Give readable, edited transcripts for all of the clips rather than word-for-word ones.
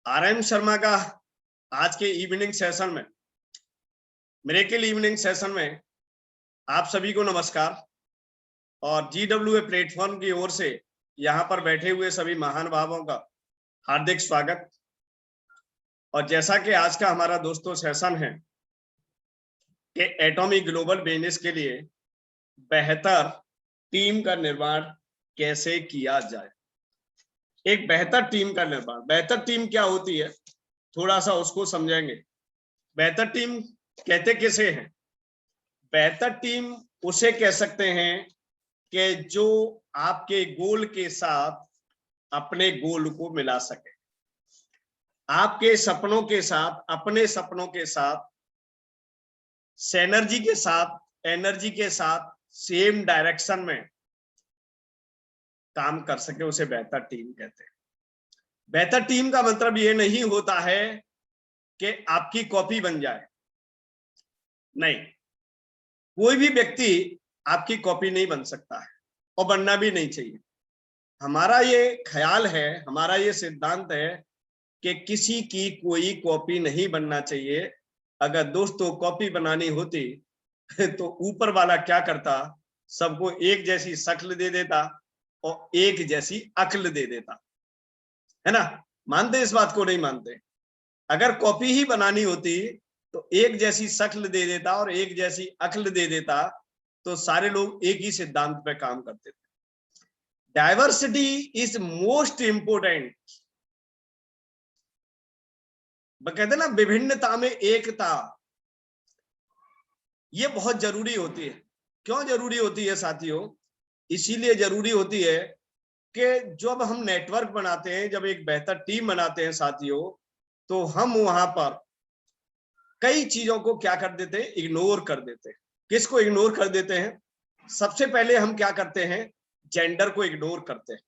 RM Sharma का आज के इवनिंग सेशन में, मिरेकल इवनिंग सेशन में आप सभी को नमस्कार। और जीडब्ल्यूए प्लेटफॉर्म की ओर से यहाँ पर बैठे हुए सभी महान भावों का हार्दिक स्वागत। और जैसा कि आज का हमारा दोस्तों सेशन है कि एटॉमिक ग्लोबल बिजनेस के लिए बेहतर टीम का निर्माण कैसे किया जाए। एक बेहतर टीम का निर्माण, बेहतर टीम क्या होती है थोड़ा सा उसको समझेंगे। बेहतर टीम कहते किसे हैं? बेहतर टीम उसे कह सकते हैं कि जो आपके गोल के साथ अपने गोल को मिला सके, आपके सपनों के साथ अपने सपनों के साथ, एनर्जी के साथ सेम डायरेक्शन में काम कर सके, उसे बेहतर टीम कहते हैं। बेहतर टीम का मतलब ये नहीं होता है कि आपकी कॉपी बन जाए, नहीं, कोई भी व्यक्ति आपकी कॉपी नहीं बन सकता है और बनना भी नहीं चाहिए। हमारा ये ख्याल है, हमारा ये सिद्धांत है कि किसी की कोई कॉपी नहीं बनना चाहिए। अगर दोस्तों कॉपी बनानी होती तो ऊपर वाला क्या करता, सबको एक जैसी शक्ल दे देता और एक जैसी अक्ल दे देता, है ना? मानते इस बात को? नहीं मानते। अगर कॉपी ही बनानी होती तो एक जैसी शक्ल दे देता और एक जैसी अक्ल दे देता, तो सारे लोग एक ही सिद्धांत पे काम करते थे। Diversity is most important. कहते ना, विभिन्नता में एकता, ये बहुत जरूरी होती है। क्यों जरूरी होती है साथियों? इसीलिए जरूरी होती है कि जब हम नेटवर्क बनाते हैं, जब एक बेहतर टीम बनाते हैं साथियों, तो हम वहां पर कई चीजों को क्या कर देते हैं? इग्नोर कर देते हैं। किसको इग्नोर कर देते हैं? सबसे पहले हम क्या करते हैं? जेंडर को इग्नोर करते हैं।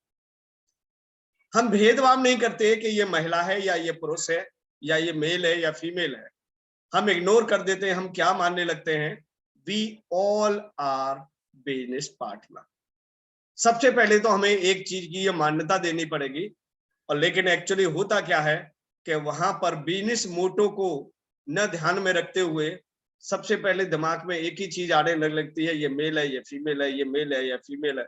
हम भेदभाव नहीं करते कि ये महिला है या ये पुरुष है या ये मेल है या फीमेल है। हम इग्नोर कर देते हैं। हम क्या मानने लगते हैं? We all are business partner. सबसे पहले तो हमें एक चीज की ये मान्यता देनी पड़ेगी। और लेकिन एक्चुअली होता क्या है कि वहां पर बिजनेस मोटो को न ध्यान में रखते हुए सबसे पहले दिमाग में एक ही चीज आने लगती है, ये मेल है, ये फीमेल है, ये मेल है या फीमेल है।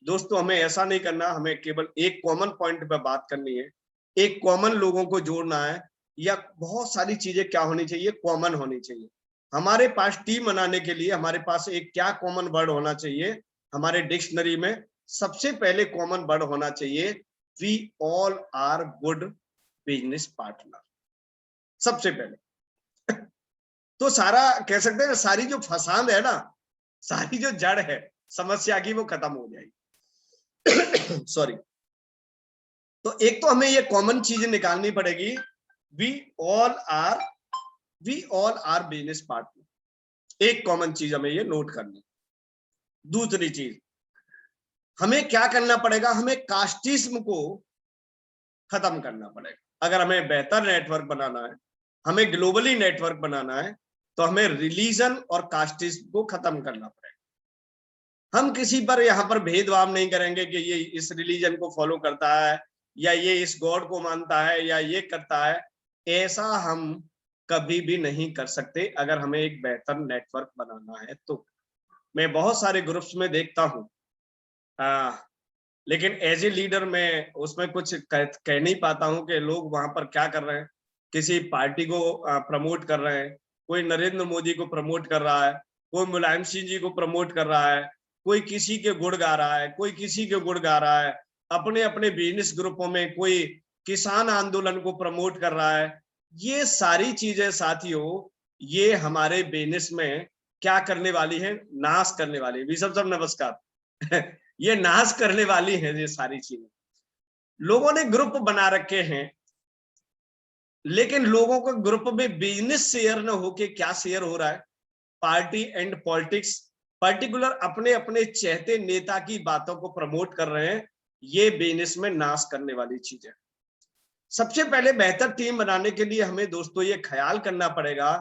दोस्तों हमें ऐसा नहीं करना, हमें केवल एक कॉमन पॉइंट पे बात करनी है, एक कॉमन लोगों को जोड़ना है। या बहुत सारी चीजें क्या होनी चाहिए? कॉमन होनी चाहिए। हमारे पास टीम बनाने के लिए हमारे पास एक क्या कॉमन वर्ड होना चाहिए? हमारे डिक्शनरी में सबसे पहले कॉमन वर्ड होना चाहिए, we all are good business partner. सबसे पहले तो सारा कह सकते हैं, सारी जो फसाद है ना, सारी जो जड़ है समस्या की, वो खत्म हो जाएगी। सॉरी। तो एक तो हमें ये कॉमन चीज निकालनी पड़ेगी, we all are business partner. एक कॉमन चीज हमें ये नोट करनी। दूसरी चीज हमें क्या करना पड़ेगा? हमें कास्टिज्म को खत्म करना पड़ेगा। अगर हमें बेहतर नेटवर्क बनाना है, हमें ग्लोबली नेटवर्क बनाना है, तो हमें रिलीजन और कास्टिज्म को खत्म करना पड़ेगा। हम किसी पर यहाँ पर भेदभाव नहीं करेंगे कि ये इस रिलीजन को फॉलो करता है या ये इस गॉड को मानता है या ये करता है। ऐसा हम कभी भी नहीं कर सकते अगर हमें एक बेहतर नेटवर्क बनाना है तो। मैं बहुत सारे ग्रुप्स में देखता हूँ, लेकिन एज ए लीडर मैं उसमें कुछ कह नहीं पाता हूँ कि लोग वहां पर क्या कर रहे हैं। किसी पार्टी को प्रमोट कर रहे हैं, कोई नरेंद्र मोदी को प्रमोट कर रहा है, कोई मुलायम सिंह जी को प्रमोट कर रहा है, कोई किसी के गुण गा रहा है, कोई किसी के गुण गा रहा है। अपने अपने बिजनेस ग्रुपों में कोई किसान आंदोलन को प्रमोट कर रहा है। ये सारी चीजें साथियों, ये हमारे बिजनेस में क्या करने वाली है? नाश करने वाली है। सब नमस्कार। ये नाश करने वाली है ये सारी चीजें। लोगों ने ग्रुप बना रखे हैं, लेकिन लोगों को ग्रुप में बिजनेस शेयर न होके क्या शेयर हो रहा है? Party and politics. पर्टिकुलर अपने अपने चहते नेता की बातों को प्रमोट कर रहे हैं। ये बिजनेस में नाश करने वाली चीज है। सबसे पहले बेहतर टीम बनाने के लिए हमें दोस्तों ये ख्याल करना पड़ेगा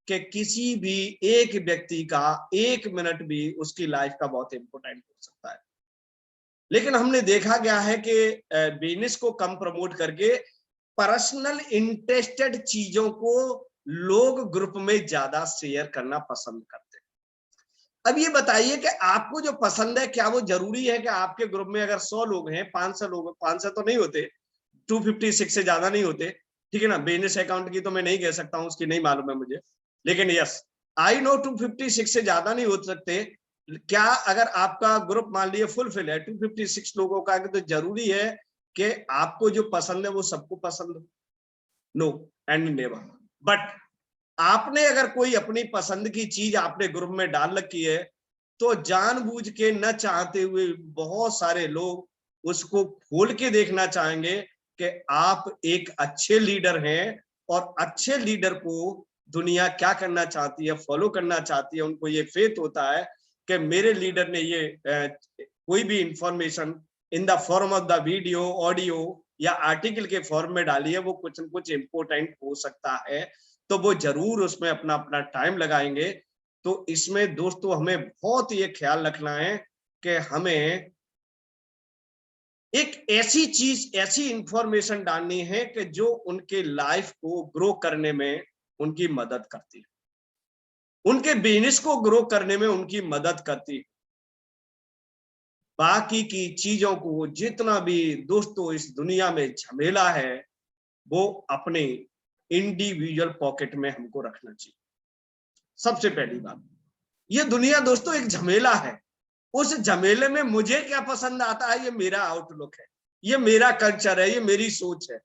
कि किसी भी एक व्यक्ति का एक मिनट भी उसकी लाइफ का बहुत इंपॉर्टेंट हो सकता है। लेकिन हमने देखा गया है कि बिजनेस को कम प्रमोट करके पर्सनल इंटरेस्टेड चीजों को लोग ग्रुप में ज्यादा शेयर करना पसंद करते हैं। अब ये बताइए कि आपको जो पसंद है, क्या वो जरूरी है कि आपके ग्रुप में अगर 100 लोग हैं, 500 लोग, 500 तो नहीं होते, 256 से ज्यादा नहीं होते, ठीक है ना। बिजनेस अकाउंट की तो मैं नहीं कह सकता हूं, उसकी नहीं मालूम है मुझे, लेकिन यस आई नो 256 से ज्यादा नहीं हो सकते। क्या अगर आपका ग्रुप मान लीजिए फुलफिल है 256 लोगों का, तो जरूरी है कि आपको जो पसंद है वो सबको पसंद हो? No and never. बट आपने अगर कोई अपनी पसंद की चीज आपने ग्रुप में डाल रखी है, तो जानबूझ के न चाहते हुए बहुत सारे लोग उसको खोल के देखना चाहेंगे कि आप एक अच्छे लीडर हैं, और अच्छे लीडर को दुनिया क्या करना चाहती है, फॉलो करना चाहती है। उनको ये फेथ होता है कि मेरे लीडर ने ये कोई भी information in the form of the video, audio या आर्टिकल के फॉर्म में डाली है, वो कुछ न कुछ इंपोर्टेंट हो सकता है, तो वो जरूर उसमें अपना अपना टाइम लगाएंगे। तो इसमें दोस्तों हमें बहुत ये ख्याल रखना है कि हमें एक ऐसी चीज, ऐसी इंफॉर्मेशन डालनी है कि जो उनके लाइफ को ग्रो करने में उनकी मदद करती है, उनके बिजनेस को ग्रो करने में उनकी मदद करती है। बाकी की चीजों को, जितना भी दोस्तों इस दुनिया में झमेला है, वो अपने इंडिविजुअल पॉकेट में हमको रखना चाहिए। सबसे पहली बात, ये दुनिया दोस्तों एक झमेला है। उस झमेले में मुझे क्या पसंद आता है, ये मेरा आउटलुक है, ये मेरा कल्चर है, ये मेरी सोच है।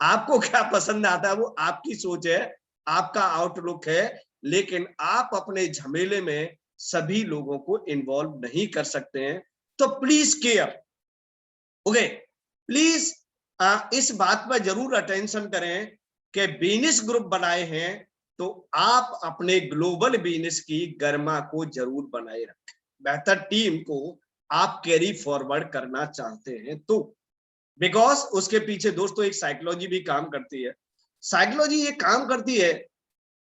आपको क्या पसंद आता है वो आपकी सोच है, आपका आउटलुक है। लेकिन आप अपने झमेले में सभी लोगों को इन्वॉल्व नहीं कर सकते हैं। तो प्लीज केयर, ओके, प्लीज इस बात पर जरूर अटेंशन करें कि बिजनेस ग्रुप बनाए हैं तो आप अपने ग्लोबल बिजनेस की गरिमा को जरूर बनाए रखें। बेहतर टीम को आप कैरी फॉरवर्ड करना चाहते हैं तो, बिकॉज उसके पीछे दोस्तों एक साइकोलॉजी भी काम करती है। साइकोलॉजी ये काम करती है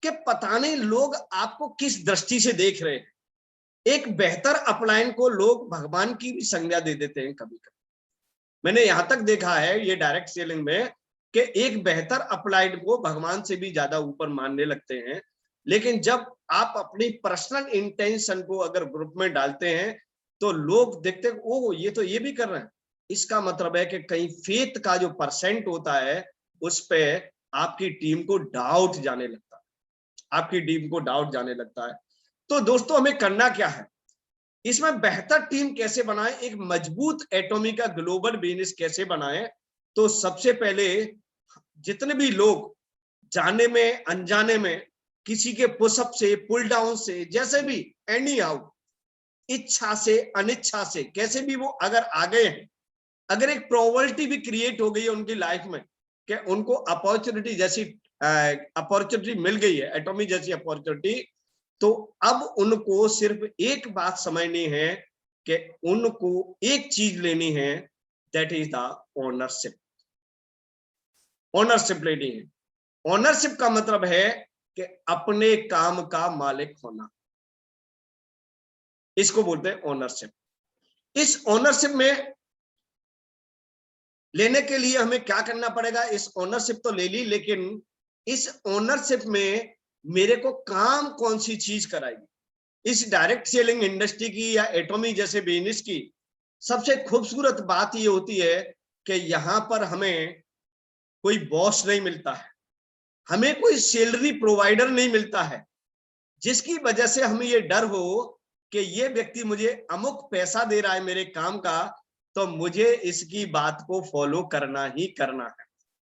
कि पता नहीं लोग आपको किस दृष्टि से देख रहे हैं। एक बेहतर अपलाइन को लोग भगवान की भी संज्ञा दे देते हैं कभी कभी। मैंने यहां तक देखा है ये डायरेक्ट सेलिंग में कि एक बेहतर अपलाइड को भगवान से भी ज्यादा ऊपर मानने लगते हैं। लेकिन जब आप अपनी पर्सनल इंटेंशन को अगर ग्रुप में डालते हैं तो लोग देखते हैं ओ ये तो ये भी कर रहे हैं, इसका मतलब है कि कहीं फेथ का जो परसेंट होता है उस पे आपकी टीम को डाउट जाने लगता है, आपकी टीम को डाउट जाने लगता है। तो दोस्तों हमें करना क्या है, इसमें बेहतर टीम कैसे बनाएं, एक मजबूत एटॉमी का ग्लोबल बिजनेस कैसे बनाएं। तो सबसे पहले जितने भी लोग जाने में अनजाने में किसी के पुशअप से, पुल डाउन से, जैसे भी एनी हाउ, इच्छा से अनिच्छा से कैसे भी वो अगर आ गए हैं, अगर एक प्रोबेबिलिटी भी क्रिएट हो गई है उनकी लाइफ में कि उनको अपॉर्चुनिटी जैसी अपॉर्चुनिटी मिल गई है, एटॉमी जैसी अपॉर्चुनिटी, तो अब उनको सिर्फ एक बात समझनी है कि उनको एक चीज लेनी है, that is the ownership. Ownership लेनी है। ओनरशिप का मतलब है कि अपने काम का मालिक होना, इसको बोलते हैं ओनरशिप। इस ओनरशिप में लेने के लिए हमें क्या करना पड़ेगा, इस ओनरशिप तो ले ली, लेकिन इस ओनरशिप में मेरे को काम कौन सी चीज कराएगी। इस डायरेक्ट सेलिंग इंडस्ट्री की या एटॉमी जैसे बिजनेस की सबसे खूबसूरत बात ये होती है कि यहां पर हमें कोई बॉस नहीं मिलता है, हमें कोई सैलरी प्रोवाइडर नहीं मिलता है, जिसकी वजह से हमें ये डर हो कि ये व्यक्ति मुझे अमुक पैसा दे रहा है मेरे काम का, तो मुझे इसकी बात को फॉलो करना ही करना है।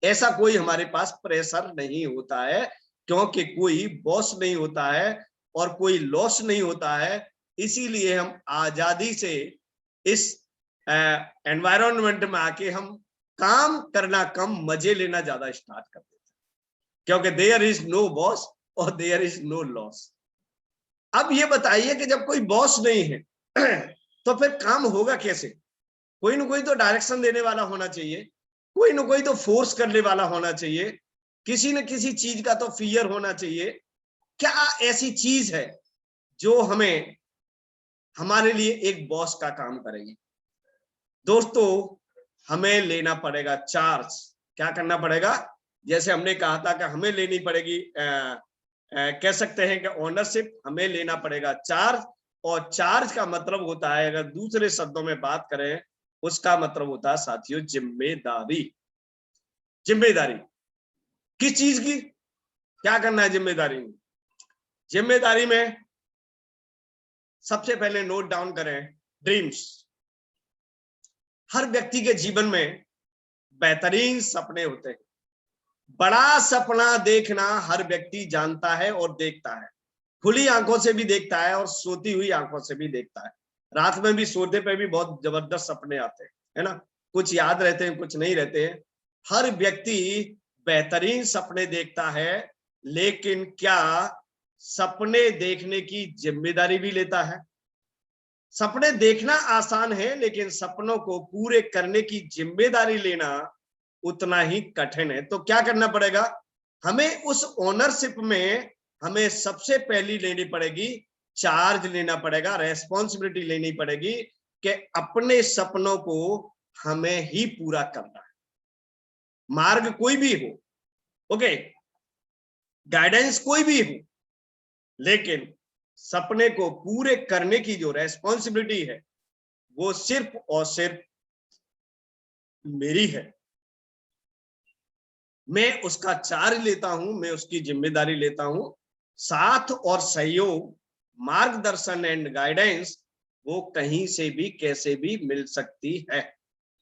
ऐसा कोई हमारे पास प्रेशर नहीं होता है, क्योंकि कोई बॉस नहीं होता है और कोई लॉस नहीं होता है। इसीलिए हम आजादी से इस एनवायरनमेंट में आके हम काम करना कम, मजे लेना ज्यादा स्टार्ट कर देते हैं, क्योंकि देयर इज नो बॉस और देयर इज नो लॉस। अब ये बताइए कि जब कोई बॉस नहीं है तो फिर काम होगा कैसे। कोई ना कोई तो डायरेक्शन देने वाला होना चाहिए, कोई ना कोई तो फोर्स करने वाला होना चाहिए, किसी न किसी चीज का तो फियर होना चाहिए। क्या ऐसी चीज है जो हमें हमारे लिए एक बॉस का काम करेगी। दोस्तों हमें लेना पड़ेगा चार्ज। क्या करना पड़ेगा? जैसे हमने कहा था कि हमें लेनी पड़ेगी, कह सकते हैं कि ओनरशिप, हमें लेना पड़ेगा चार्ज, और चार्ज का मतलब होता है, अगर दूसरे शब्दों में बात करें, उसका मतलब होता है साथियों जिम्मेदारी। जिम्मेदारी किस चीज की? क्या करना है जिम्मेदारी में? जिम्मेदारी में सबसे पहले नोट डाउन करें ड्रीम्स। हर व्यक्ति के जीवन में बेहतरीन सपने होते हैं। बड़ा सपना देखना हर व्यक्ति जानता है और देखता है, खुली आंखों से भी देखता है और सोती हुई आंखों से भी देखता है। रात में भी सोते पे भी बहुत जबरदस्त सपने आते हैं, है ना? कुछ याद रहते हैं, कुछ नहीं रहते हैं। हर व्यक्ति बेहतरीन सपने देखता है, लेकिन क्या सपने देखने की जिम्मेदारी भी लेता है? सपने देखना आसान है, लेकिन सपनों को पूरे करने की जिम्मेदारी लेना उतना ही कठिन है। तो क्या करना पड़ेगा? हमें उस ओनरशिप में हमें सबसे पहली लेनी पड़ेगी, चार्ज लेना पड़ेगा, रेस्पॉन्सिबिलिटी लेनी पड़ेगी कि अपने सपनों को हमें ही पूरा करना है। मार्ग कोई भी हो, ओके, गाइडेंस कोई भी हो, लेकिन सपने को पूरे करने की जो रेस्पॉन्सिबिलिटी है वो सिर्फ और सिर्फ मेरी है। मैं उसका चार्ज लेता हूं, मैं उसकी जिम्मेदारी लेता हूं। साथ और सहयोग, मार्गदर्शन एंड गाइडेंस वो कहीं से भी कैसे भी मिल सकती है।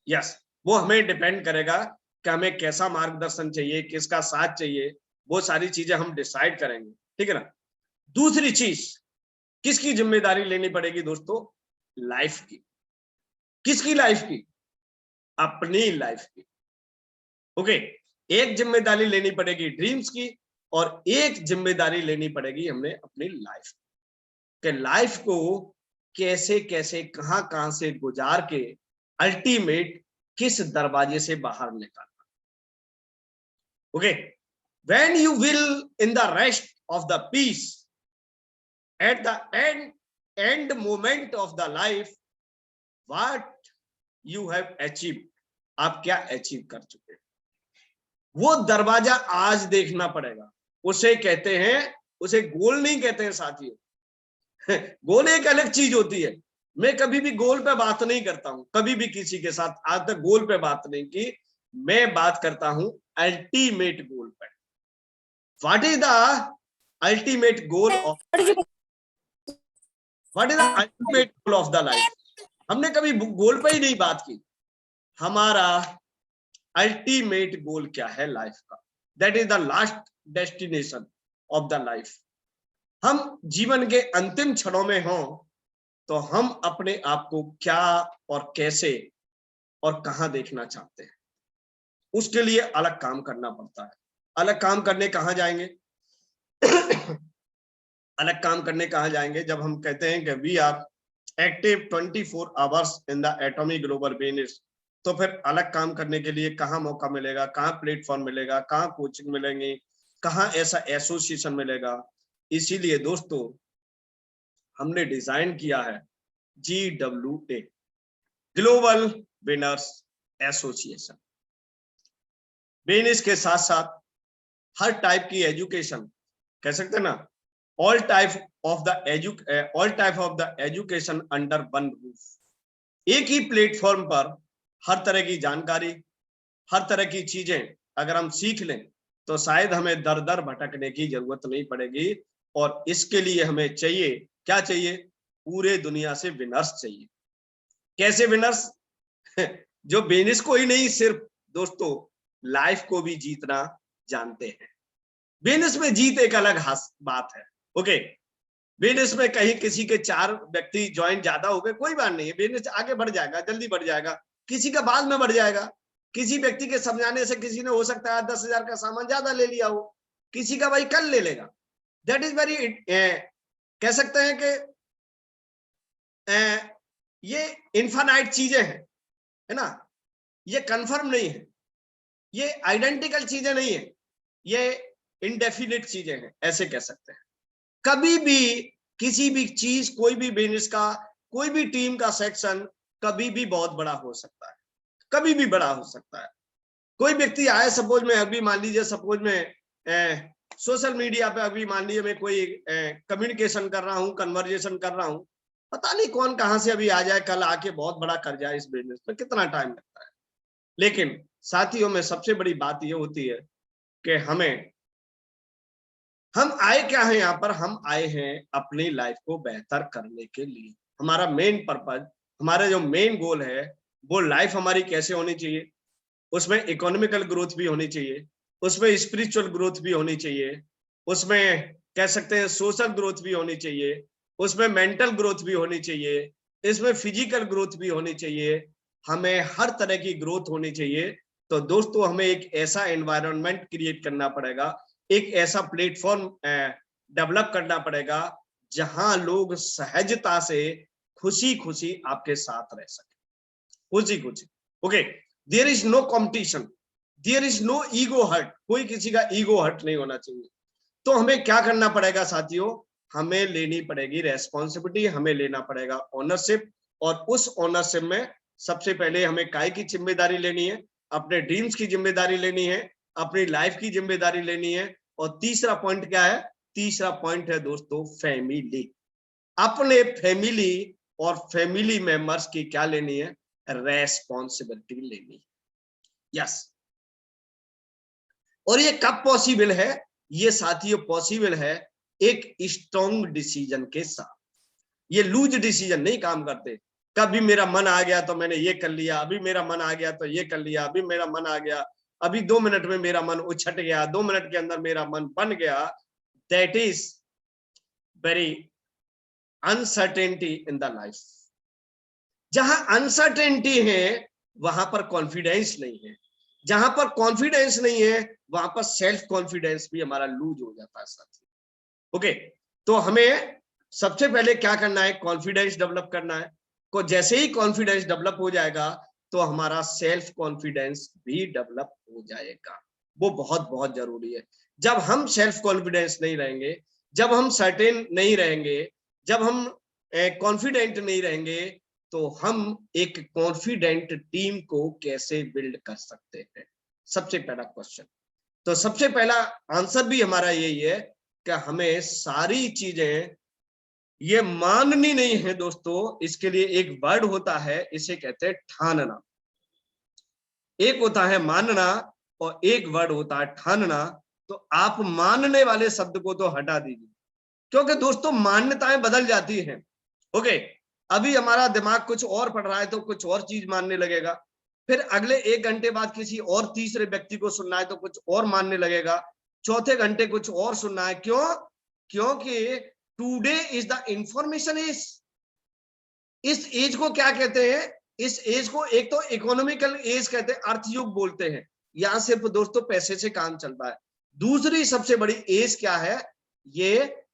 यस, वो हमें डिपेंड करेगा कि हमें कैसा मार्गदर्शन चाहिए, किसका साथ चाहिए, वो सारी चीजें हम डिसाइड करेंगे, ठीक है ना? दूसरी चीज, किसकी जिम्मेदारी लेनी पड़ेगी दोस्तों? लाइफ की। किसकी लाइफ की? अपनी लाइफ की। ओके, एक जिम्मेदारी लेनी पड़ेगी ड्रीम्स की, और एक जिम्मेदारी लेनी पड़ेगी हमने अपनी लाइफ के। लाइफ को कैसे कैसे कहां कहां से गुजार के अल्टीमेट किस दरवाजे से बाहर निकालना। Okay, when you will in the rest of the peace at the end moment of the life, what you have achieve, आप क्या अचीव कर चुके हैं, वो दरवाजा आज देखना पड़ेगा। उसे कहते हैं, उसे गोल नहीं कहते हैं साथियों। गोल एक अलग चीज होती है। मैं कभी भी गोल पे बात नहीं करता हूं, कभी भी किसी के साथ आज तक गोल पे बात नहीं की। मैं बात करता हूं अल्टीमेट गोल पे। What is the ultimate goal of, what is the ultimate goal of the life? हमने कभी गोल पे ही नहीं बात की। हमारा अल्टीमेट गोल क्या है लाइफ का? That is the last destination of the life. हम जीवन के अंतिम क्षणों में हों तो हम अपने आप को क्या और कैसे और कहां देखना चाहते हैं, उसके लिए अलग काम करना पड़ता है। अलग काम करने कहां जाएंगे? अलग काम करने कहां जाएंगे? जब हम कहते हैं कि we are active 24 hours in the atomic global business, तो फिर अलग काम करने के लिए कहाँ मौका मिलेगा, कहाँ प्लेटफॉर्म मिलेगा, कहाँ कोचिंग मिलेंगे, कहाँ ऐसा एसोसिएशन मिलेगा? इसीलिए दोस्तों हमने डिजाइन किया है GWA, global winners association. Business के साथ साथ हर टाइप की एजुकेशन, कह सकते हैं ना, all type of the education under one roof. एक ही प्लेटफॉर्म पर हर तरह की जानकारी, हर तरह की चीजें अगर हम सीख लें तो शायद हमें दर दर भटकने की जरूरत नहीं पड़ेगी। और इसके लिए हमें चाहिए, क्या चाहिए? पूरे दुनिया से विनर्स चाहिए। कैसे विनर्स? जो बिजनेस को ही नहीं, सिर्फ दोस्तों लाइफ को भी जीतना जानते हैं। बिजनेस में जीत एक अलग बात है। ओके, बिजनेस में कहीं किसी के 4 व्यक्ति ज्वाइन ज्यादा हो गए, कोई बात नहीं है, बिजनेस आगे बढ़ जाएगा, जल्दी बढ़ जाएगा। किसी का बाद में बढ़ जाएगा, किसी व्यक्ति के समझाने से किसी ने हो सकता है 10,000 का सामान ज्यादा ले लिया हो, किसी का भाई कल ले लेगा। दैट इज वेरी, कह सकते हैं कि ये इन्फानाइट चीजें हैं, है ना? ये कंफर्म नहीं है, ये आइडेंटिकल चीजें नहीं है, ये इनडेफिनिट चीजें हैं, ऐसे कह सकते हैं। कभी भी किसी भी चीज, कोई भी बिजनेस का, कोई भी टीम का सेक्शन कभी भी बहुत बड़ा हो सकता है, कभी भी बड़ा हो सकता है। कोई व्यक्ति आए, सपोज में अभी मान लीजिए, सपोज में सोशल मीडिया पे अभी मान लीजिए मैं कोई कम्युनिकेशन कर रहा हूँ, कन्वर्जेशन कर रहा हूँ, पता नहीं कौन कहां से अभी आ जाए, कल आके बहुत बड़ा कर जाए इस बिजनेस में, कितना टाइम लगता है। लेकिन साथियों में सबसे बड़ी बात ये होती है कि हम आए क्या है यहाँ पर, हम आए हैं अपनी लाइफ को बेहतर करने के लिए। हमारा मेन पर्पज, हमारा जो मेन गोल है, वो लाइफ हमारी कैसे होनी चाहिए, उसमें इकोनॉमिकल ग्रोथ भी होनी चाहिए, उसमें स्पिरिचुअल ग्रोथ भी होनी चाहिए, उसमें कह सकते हैं सोशल ग्रोथ भी होनी चाहिए, उसमें मेंटल ग्रोथ भी होनी चाहिए, इसमें फिजिकल ग्रोथ भी होनी चाहिए, हमें हर तरह की ग्रोथ होनी चाहिए। तो दोस्तों हमें एक ऐसा एनवायरनमेंट क्रिएट करना पड़ेगा, एक ऐसा प्लेटफॉर्म डेवलप करना पड़ेगा जहां लोग सहजता से खुशी खुशी आपके साथ रह सके, खुशी खुशी। Okay, there is no competition, there is no ego hurt, कोई किसी का ईगो हर्ट नहीं होना चाहिए। तो हमें क्या करना पड़ेगा साथियों, हमें लेनी पड़ेगी रेस्पॉन्सिबिलिटी, हमें लेना पड़ेगा ओनरशिप। और उस ओनरशिप में सबसे पहले हमें काय की जिम्मेदारी लेनी है, अपने ड्रीम्स की जिम्मेदारी लेनी है, अपनी लाइफ की जिम्मेदारी लेनी है। और तीसरा पॉइंट क्या है, तीसरा पॉइंट है दोस्तों फैमिली। अपने फैमिली और फैमिली मेंबर्स की क्या लेनी है, रेस्पॉन्सिबिलिटी लेनी है। यस, और ये कब पॉसिबल है, ये साथियों पॉसिबल है एक स्ट्रॉन्ग डिसीजन के साथ। ये लूज डिसीजन नहीं काम करते, कभी मेरा मन आ गया तो मैंने ये कर लिया, अभी मेरा मन आ गया तो ये कर लिया, अभी मेरा मन आ गया, अभी 2 मिनट में मेरा मन उछट गया, 2 मिनट के अंदर मेरा मन बन गया। That is very uncertainty in the life. जहां अनसर्टेनिटी है वहां पर कॉन्फिडेंस नहीं है, जहां पर कॉन्फिडेंस नहीं है वहां पर सेल्फ कॉन्फिडेंस भी हमारा लूज हो जाता है साथी। ओके, तो हमें सबसे पहले क्या करना है, कॉन्फिडेंस डेवलप करना है। को जैसे ही कॉन्फिडेंस डेवलप हो जाएगा तो हमारा सेल्फ कॉन्फिडेंस भी डेवलप हो जाएगा, वो बहुत बहुत जरूरी है। जब हम सेल्फ कॉन्फिडेंस नहीं रहेंगे, जब हम सर्टेन नहीं रहेंगे, जब हम कॉन्फिडेंट नहीं रहेंगे, तो हम एक कॉन्फिडेंट टीम को कैसे बिल्ड कर सकते हैं, सबसे पहला क्वेश्चन। तो सबसे पहला आंसर भी हमारा यही है कि हमें सारी चीजें ये माननी नहीं है दोस्तों। इसके लिए एक वर्ड होता है, इसे कहते हैं ठानना। एक होता है मानना और एक वर्ड होता है ठानना। तो आप मानने वाले शब्द को तो हटा दीजिए, क्योंकि दोस्तों मान्यताएं बदल जाती हैं। ओके, अभी हमारा दिमाग कुछ और पढ़ रहा है तो कुछ और चीज मानने लगेगा, फिर अगले 1 घंटे बाद किसी और तीसरे व्यक्ति को सुनना है तो कुछ और मानने लगेगा, चौथे घंटे कुछ और सुनना है। क्यों? क्योंकि today is the information age. इस एज को क्या कहते हैं, इस एज को एक तो इकोनॉमिकल एज कहते हैं, अर्थयुग बोलते हैं, यहां सिर्फ दोस्तों पैसे से काम चलता है। दूसरी सबसे बड़ी एज क्या है, ये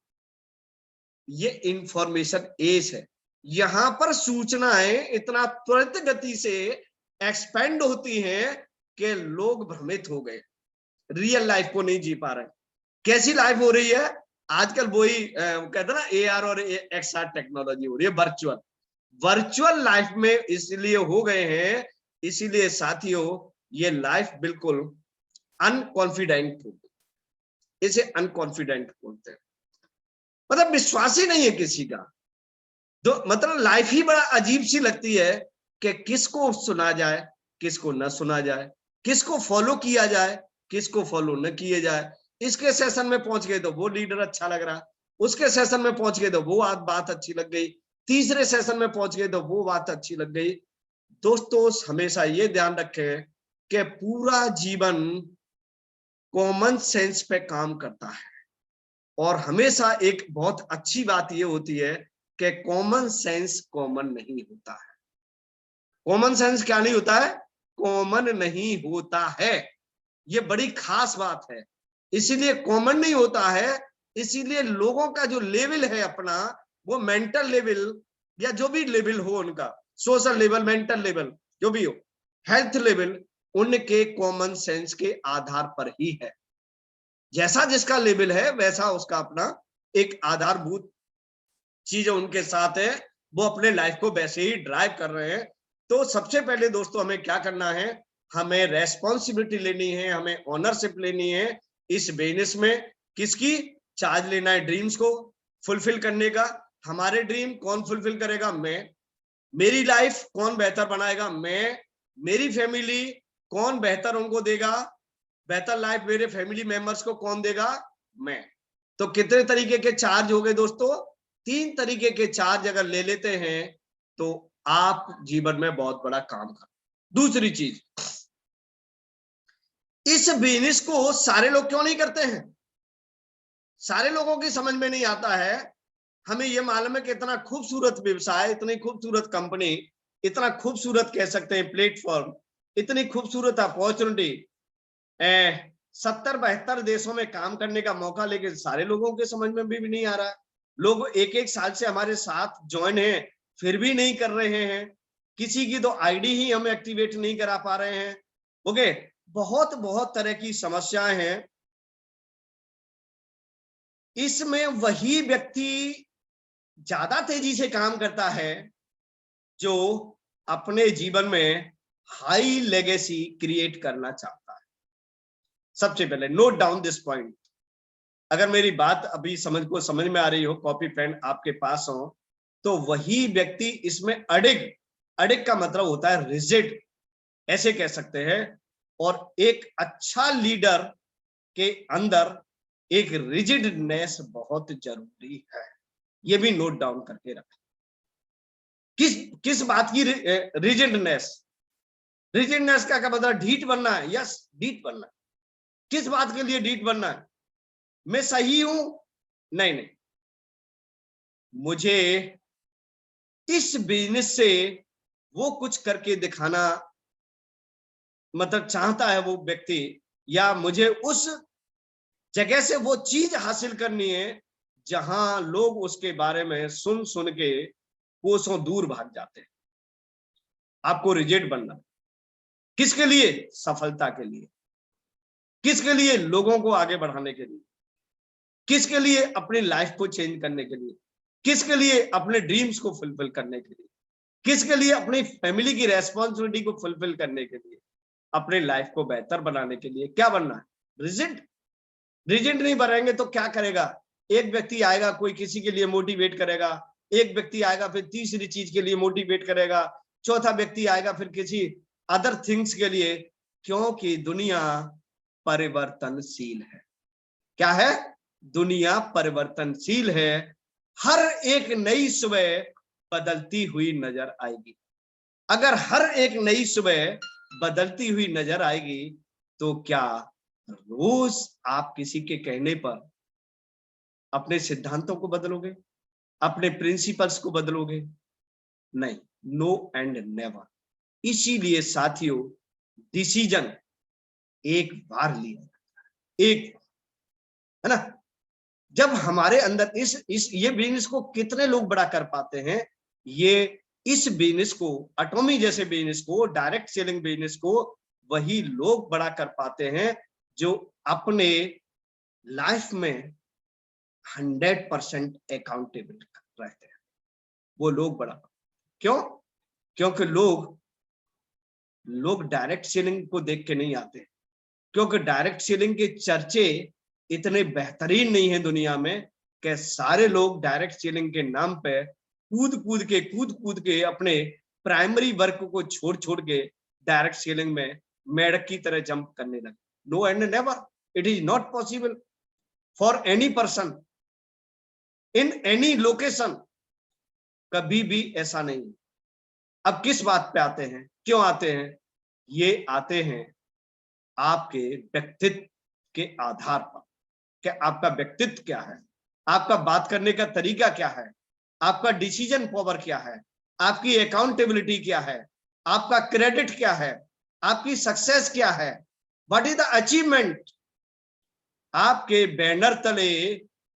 इंफॉर्मेशन एज है। यहां पर सूचनाएं इतना त्वरित गति से एक्सपेंड होती हैं कि लोग भ्रमित हो गए, रियल लाइफ को नहीं जी पा रहे। कैसी लाइफ हो रही है आजकल, वही कहते हैं ना एआर और एक्सआर टेक्नोलॉजी हो रही है, वर्चुअल। वर्चुअल लाइफ में इसलिए हो गए हैं, इसीलिए साथियों ये लाइफ बिल्कुल अनकॉन्फिडेंट, इसे अनकॉन्फिडेंट बोलते हैं, मतलब विश्वास ही नहीं है किसी का। तो मतलब लाइफ ही बड़ा अजीब सी लगती है कि किसको सुना जाए, किसको न सुना जाए, किसको फॉलो किया जाए, किसको फॉलो न किए जाए। इसके सेशन में पहुंच गए तो वो लीडर अच्छा लग रहा, उसके सेशन में पहुंच गए तो वो बात अच्छी लग गई, तीसरे सेशन में पहुंच गए तो वो बात अच्छी लग गई। दोस्तों हमेशा ये ध्यान रखें कि पूरा जीवन कॉमन सेंस पे काम करता है। और हमेशा एक बहुत अच्छी बात ये होती है कि कॉमन सेंस कॉमन नहीं होता है। कॉमन सेंस क्या नहीं होता है, कॉमन नहीं होता है, ये बड़ी खास बात है। इसीलिए कॉमन नहीं होता है, इसीलिए लोगों का जो लेवल है अपना, वो मेंटल लेवल या जो भी लेवल हो उनका, सोशल लेवल, मेंटल लेवल, जो भी हो, हेल्थ लेवल, उनके कॉमन सेंस के आधार पर ही है। जैसा जिसका लेवल है वैसा उसका अपना एक आधारभूत चीज उनके साथ है, वो अपने लाइफ को वैसे ही ड्राइव कर रहे हैं। तो सबसे पहले दोस्तों हमें क्या करना है, हमें रेस्पॉन्सिबिलिटी लेनी है, हमें ओनरशिप लेनी है इस बिजनेस में। किसकी? चार्ज लेना है ड्रीम्स को फुलफिल करने का। हमारे ड्रीम कौन फुलफिल करेगा? मैं। मेरी लाइफ कौन बेहतर बनाएगा? मैं। मेरी फैमिली कौन बेहतर उनको देगा? बेहतर लाइफ मेरे फैमिली मेंबर्स को कौन देगा? मैं। तो कितने तरीके के चार्ज हो गए दोस्तों? 3 तरीके के चार्ज अगर ले लेते हैं तो आप जीवन में बहुत बड़ा काम कर। दूसरी चीज, इस बिजनेस को सारे लोग क्यों नहीं करते हैं? सारे लोगों की समझ में नहीं आता है। हमें यह मालूम है कि इतना खूबसूरत व्यवसाय, इतनी खूबसूरत कंपनी, इतना खूबसूरत कह सकते हैं प्लेटफॉर्म, इतनी खूबसूरत अपॉर्चुनिटी, 70-72 देशों में काम करने का मौका, लेकिन सारे लोगों के समझ में भी नहीं आ रहा है। लोग 1-1 साल से हमारे साथ ज्वाइन हैं, फिर भी नहीं कर रहे हैं। किसी की तो आईडी ही हम एक्टिवेट नहीं करा पा रहे हैं। ओके, बहुत बहुत तरह की समस्याएं हैं। इसमें वही व्यक्ति ज्यादा तेजी से काम करता है जो अपने जीवन में हाई लेगेसी क्रिएट करना चाहता है। सबसे पहले नोट डाउन दिस पॉइंट। अगर मेरी बात अभी समझ में आ रही हो, कॉपी पेन आपके पास हो, तो वही व्यक्ति इसमें अडिग का मतलब होता है रिजिड, ऐसे कह सकते हैं। और एक अच्छा लीडर के अंदर एक रिजिडनेस बहुत जरूरी है। ये भी नोट डाउन करके रखें। किस बात की रिजिडनेस? रिजिडनेस का क्या मतलब? ढीठ बनना है। यस, ढीठ बनना है। किस बात के लिए ढीठ बनना है? मैं सही हूं? नहीं, मुझे इस बिजनेस से वो कुछ करके दिखाना मतलब चाहता है वो व्यक्ति, या मुझे उस जगह से वो चीज हासिल करनी है जहां लोग उसके बारे में सुन के कोसों दूर भाग जाते हैं। आपको रिजिड बनना। किसके लिए? सफलता के लिए। किसके लिए? लोगों को आगे बढ़ाने के लिए। किसके लिए? अपनी लाइफ को चेंज करने के लिए। किसके लिए? अपने ड्रीम्स को फुलफिल करने के लिए। किसके लिए? अपनी फैमिली की रेस्पॉन्सिबिलिटी को फुलफिल करने के लिए, अपने लाइफ को बेहतर बनाने के लिए। क्या बनना है? रिजिड। रिजिड नहीं बनेंगे तो क्या करेगा? एक व्यक्ति आएगा, कोई किसी के लिए मोटिवेट करेगा, एक व्यक्ति आएगा फिर तीसरी चीज के लिए मोटिवेट करेगा, चौथा व्यक्ति आएगा फिर किसी अदर थिंग्स के लिए, क्योंकि दुनिया परिवर्तनशील है। क्या है? दुनिया परिवर्तनशील है। हर एक नई सुबह बदलती हुई नजर आएगी। अगर हर एक नई सुबह बदलती हुई नजर आएगी तो क्या रोज आप किसी के कहने पर अपने सिद्धांतों को बदलोगे? अपने प्रिंसिपल्स को बदलोगे? नहीं, नो एंड नेवर। इसीलिए साथियों, डिसीजन एक बार लिया, एक, है ना? जब हमारे अंदर इस ये बिजनेस को कितने लोग बड़ा कर पाते हैं? ये इस बिजनेस को, एटॉमी जैसे बिजनेस को, डायरेक्ट सेलिंग बिजनेस को वही लोग बड़ा कर पाते हैं जो अपने लाइफ में 100% अकाउंटेबल रहते हैं। वो लोग बड़ा। क्यों? क्योंकि लोग डायरेक्ट सेलिंग को देख के नहीं आते, क्योंकि डायरेक्ट सेलिंग के चर्चे इतने बेहतरीन नहीं है दुनिया में कि सारे लोग डायरेक्ट सेलिंग के नाम पे कूद कूद के अपने प्राइमरी वर्क को छोड़ के डायरेक्ट सेलिंग में मेढक की तरह जंप करने लगे। No and never, it is not possible for any person in any location. कभी भी ऐसा नहीं। अब किस बात पे आते हैं? क्यों आते हैं? ये आते हैं आपके व्यक्तित्व के आधार पर। कि आपका व्यक्तित्व क्या है, आपका बात करने का तरीका क्या है, आपका डिसीजन पावर क्या है, आपकी अकाउंटेबिलिटी क्या है, आपका क्रेडिट क्या है, आपकी सक्सेस क्या है, व्हाट इज द अचीवमेंट। आपके बैनर तले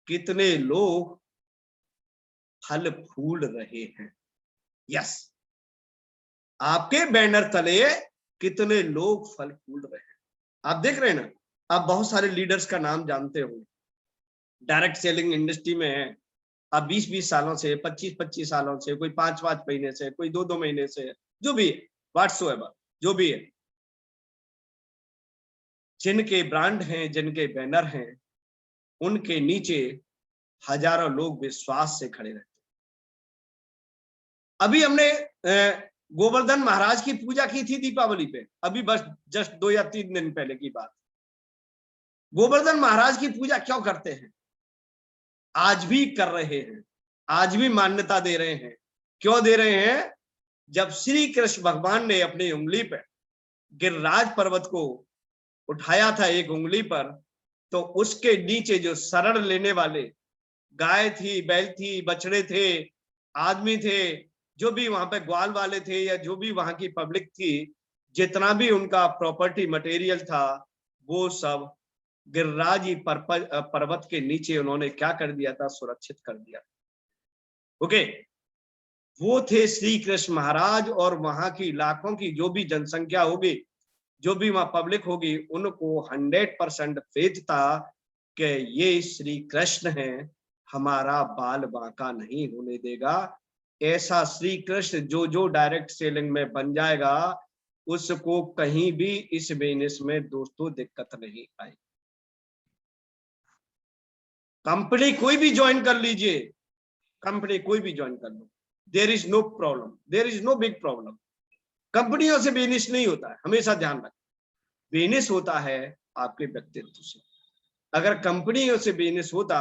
कितने लोग फल फूल रहे हैं? यस, आपके बैनर तले कितने लोग फल फूल रहे हैं? आप देख रहे हैं ना? आप बहुत सारे लीडर्स का नाम जानते हो, डायरेक्ट सेलिंग इंडस्ट्री में है। अब 20-20 सालों से, 25-25 सालों से, कोई 5-5 महीने से, कोई 2-2 महीने से, जो भी है, व्हाट्सोएवर, जो भी है। जिनके ब्रांड हैं, जिनके बैनर हैं, उनके नीचे हजारों लोग विश्वास से खड़े रहते। अभी हमने गोवर्धन महाराज की पूजा की थी दीपावली पे, अभी बस जस्ट 2 या 3 दिन पहले की बात। गोवर्धन महाराज की पूजा क्यों करते हैं? आज भी कर रहे हैं, आज भी मान्यता दे रहे हैं। क्यों दे रहे हैं? जब श्री कृष्ण भगवान ने अपनी उंगली पर गिरिराज पर्वत को उठाया था एक उंगली पर, तो उसके नीचे जो शरण लेने वाले गाय थी, बैल थी, बछड़े थे, आदमी थे, जो भी वहां पे ग्वाल वाले थे या जो भी वहां की पब्लिक थी, जितना भी उनका प्रॉपर्टी मटेरियल था, वो सब गिरिराज पर्वत के नीचे उन्होंने क्या कर दिया था? सुरक्षित कर दिया। ओके, वो थे श्री कृष्ण महाराज, और वहां की लाखों की जो भी जनसंख्या होगी, जो भी वहां पब्लिक होगी, उनको 100% फेथ था कि ये श्री कृष्ण है, हमारा बाल बांका नहीं होने देगा। ऐसा श्री कृष्ण जो डायरेक्ट सेलिंग में बन जाएगा, उसको कहीं भी इस बिजनेस में दोस्तों दिक्कत नहीं आई। कंपनी कोई भी ज्वाइन कर लीजिए, कंपनी कोई भी ज्वाइन कर लो, there is no problem, there is no big problem. कंपनियों से बिजनेस नहीं होता है, हमेशा ध्यान रखें। बिजनेस होता है आपके व्यक्तित्व से। अगर कंपनियों से बिजनेस होता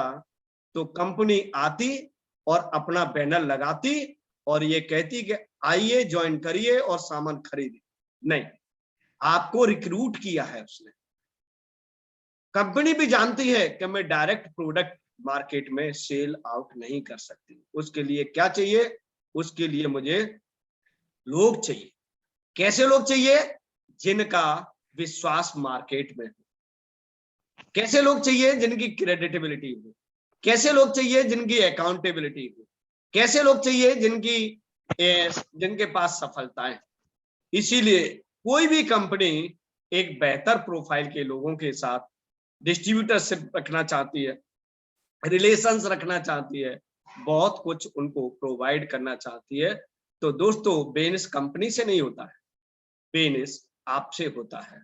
तो कंपनी आती और अपना बैनर लगाती और ये कहती कि आइए ज्वाइन करिए और सामान खरीदिए। नहीं, आपको रिक्रूट किया है उसने। कंपनी भी जानती है कि मैं डायरेक्ट प्रोडक्ट मार्केट में सेल आउट नहीं कर सकती। उसके लिए क्या चाहिए? उसके लिए मुझे लोग चाहिए। कैसे लोग चाहिए? जिनका विश्वास मार्केट में हो। कैसे लोग चाहिए? जिनकी क्रेडिटेबिलिटी हो। कैसे लोग चाहिए? जिनकी अकाउंटेबिलिटी हो। कैसे लोग चाहिए? जिनके पास सफलताएं। इसीलिए कोई भी कंपनी एक बेहतर प्रोफाइल के लोगों के साथ डिस्ट्रीब्यूटरशिप रखना चाहती है, रिलेशंस रखना चाहती है, बहुत कुछ उनको प्रोवाइड करना चाहती है। तो दोस्तों, बिजनेस कंपनी से नहीं होता है, बिजनेस आपसे होता है।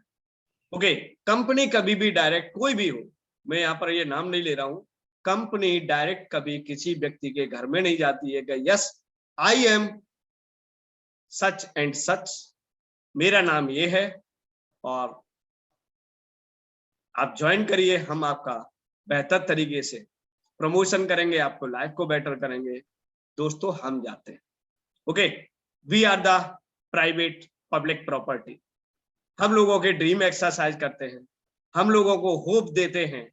ओके, कंपनी कभी भी डायरेक्ट, कोई भी हो, मैं यहाँ पर ये नाम नहीं ले रहा हूं, कंपनी डायरेक्ट कभी किसी व्यक्ति के घर में नहीं जाती है कि yes I am such and such, मेरा नाम ये है और आप ज्वाइन करिए, हम आपका बेहतर तरीके से प्रमोशन करेंगे, आपको लाइफ को बेटर करेंगे। दोस्तों, हम जाते हैं। Okay, we are the private public property. हम लोगों के ड्रीम एक्सरसाइज करते हैं, हम लोगों को होप देते हैं,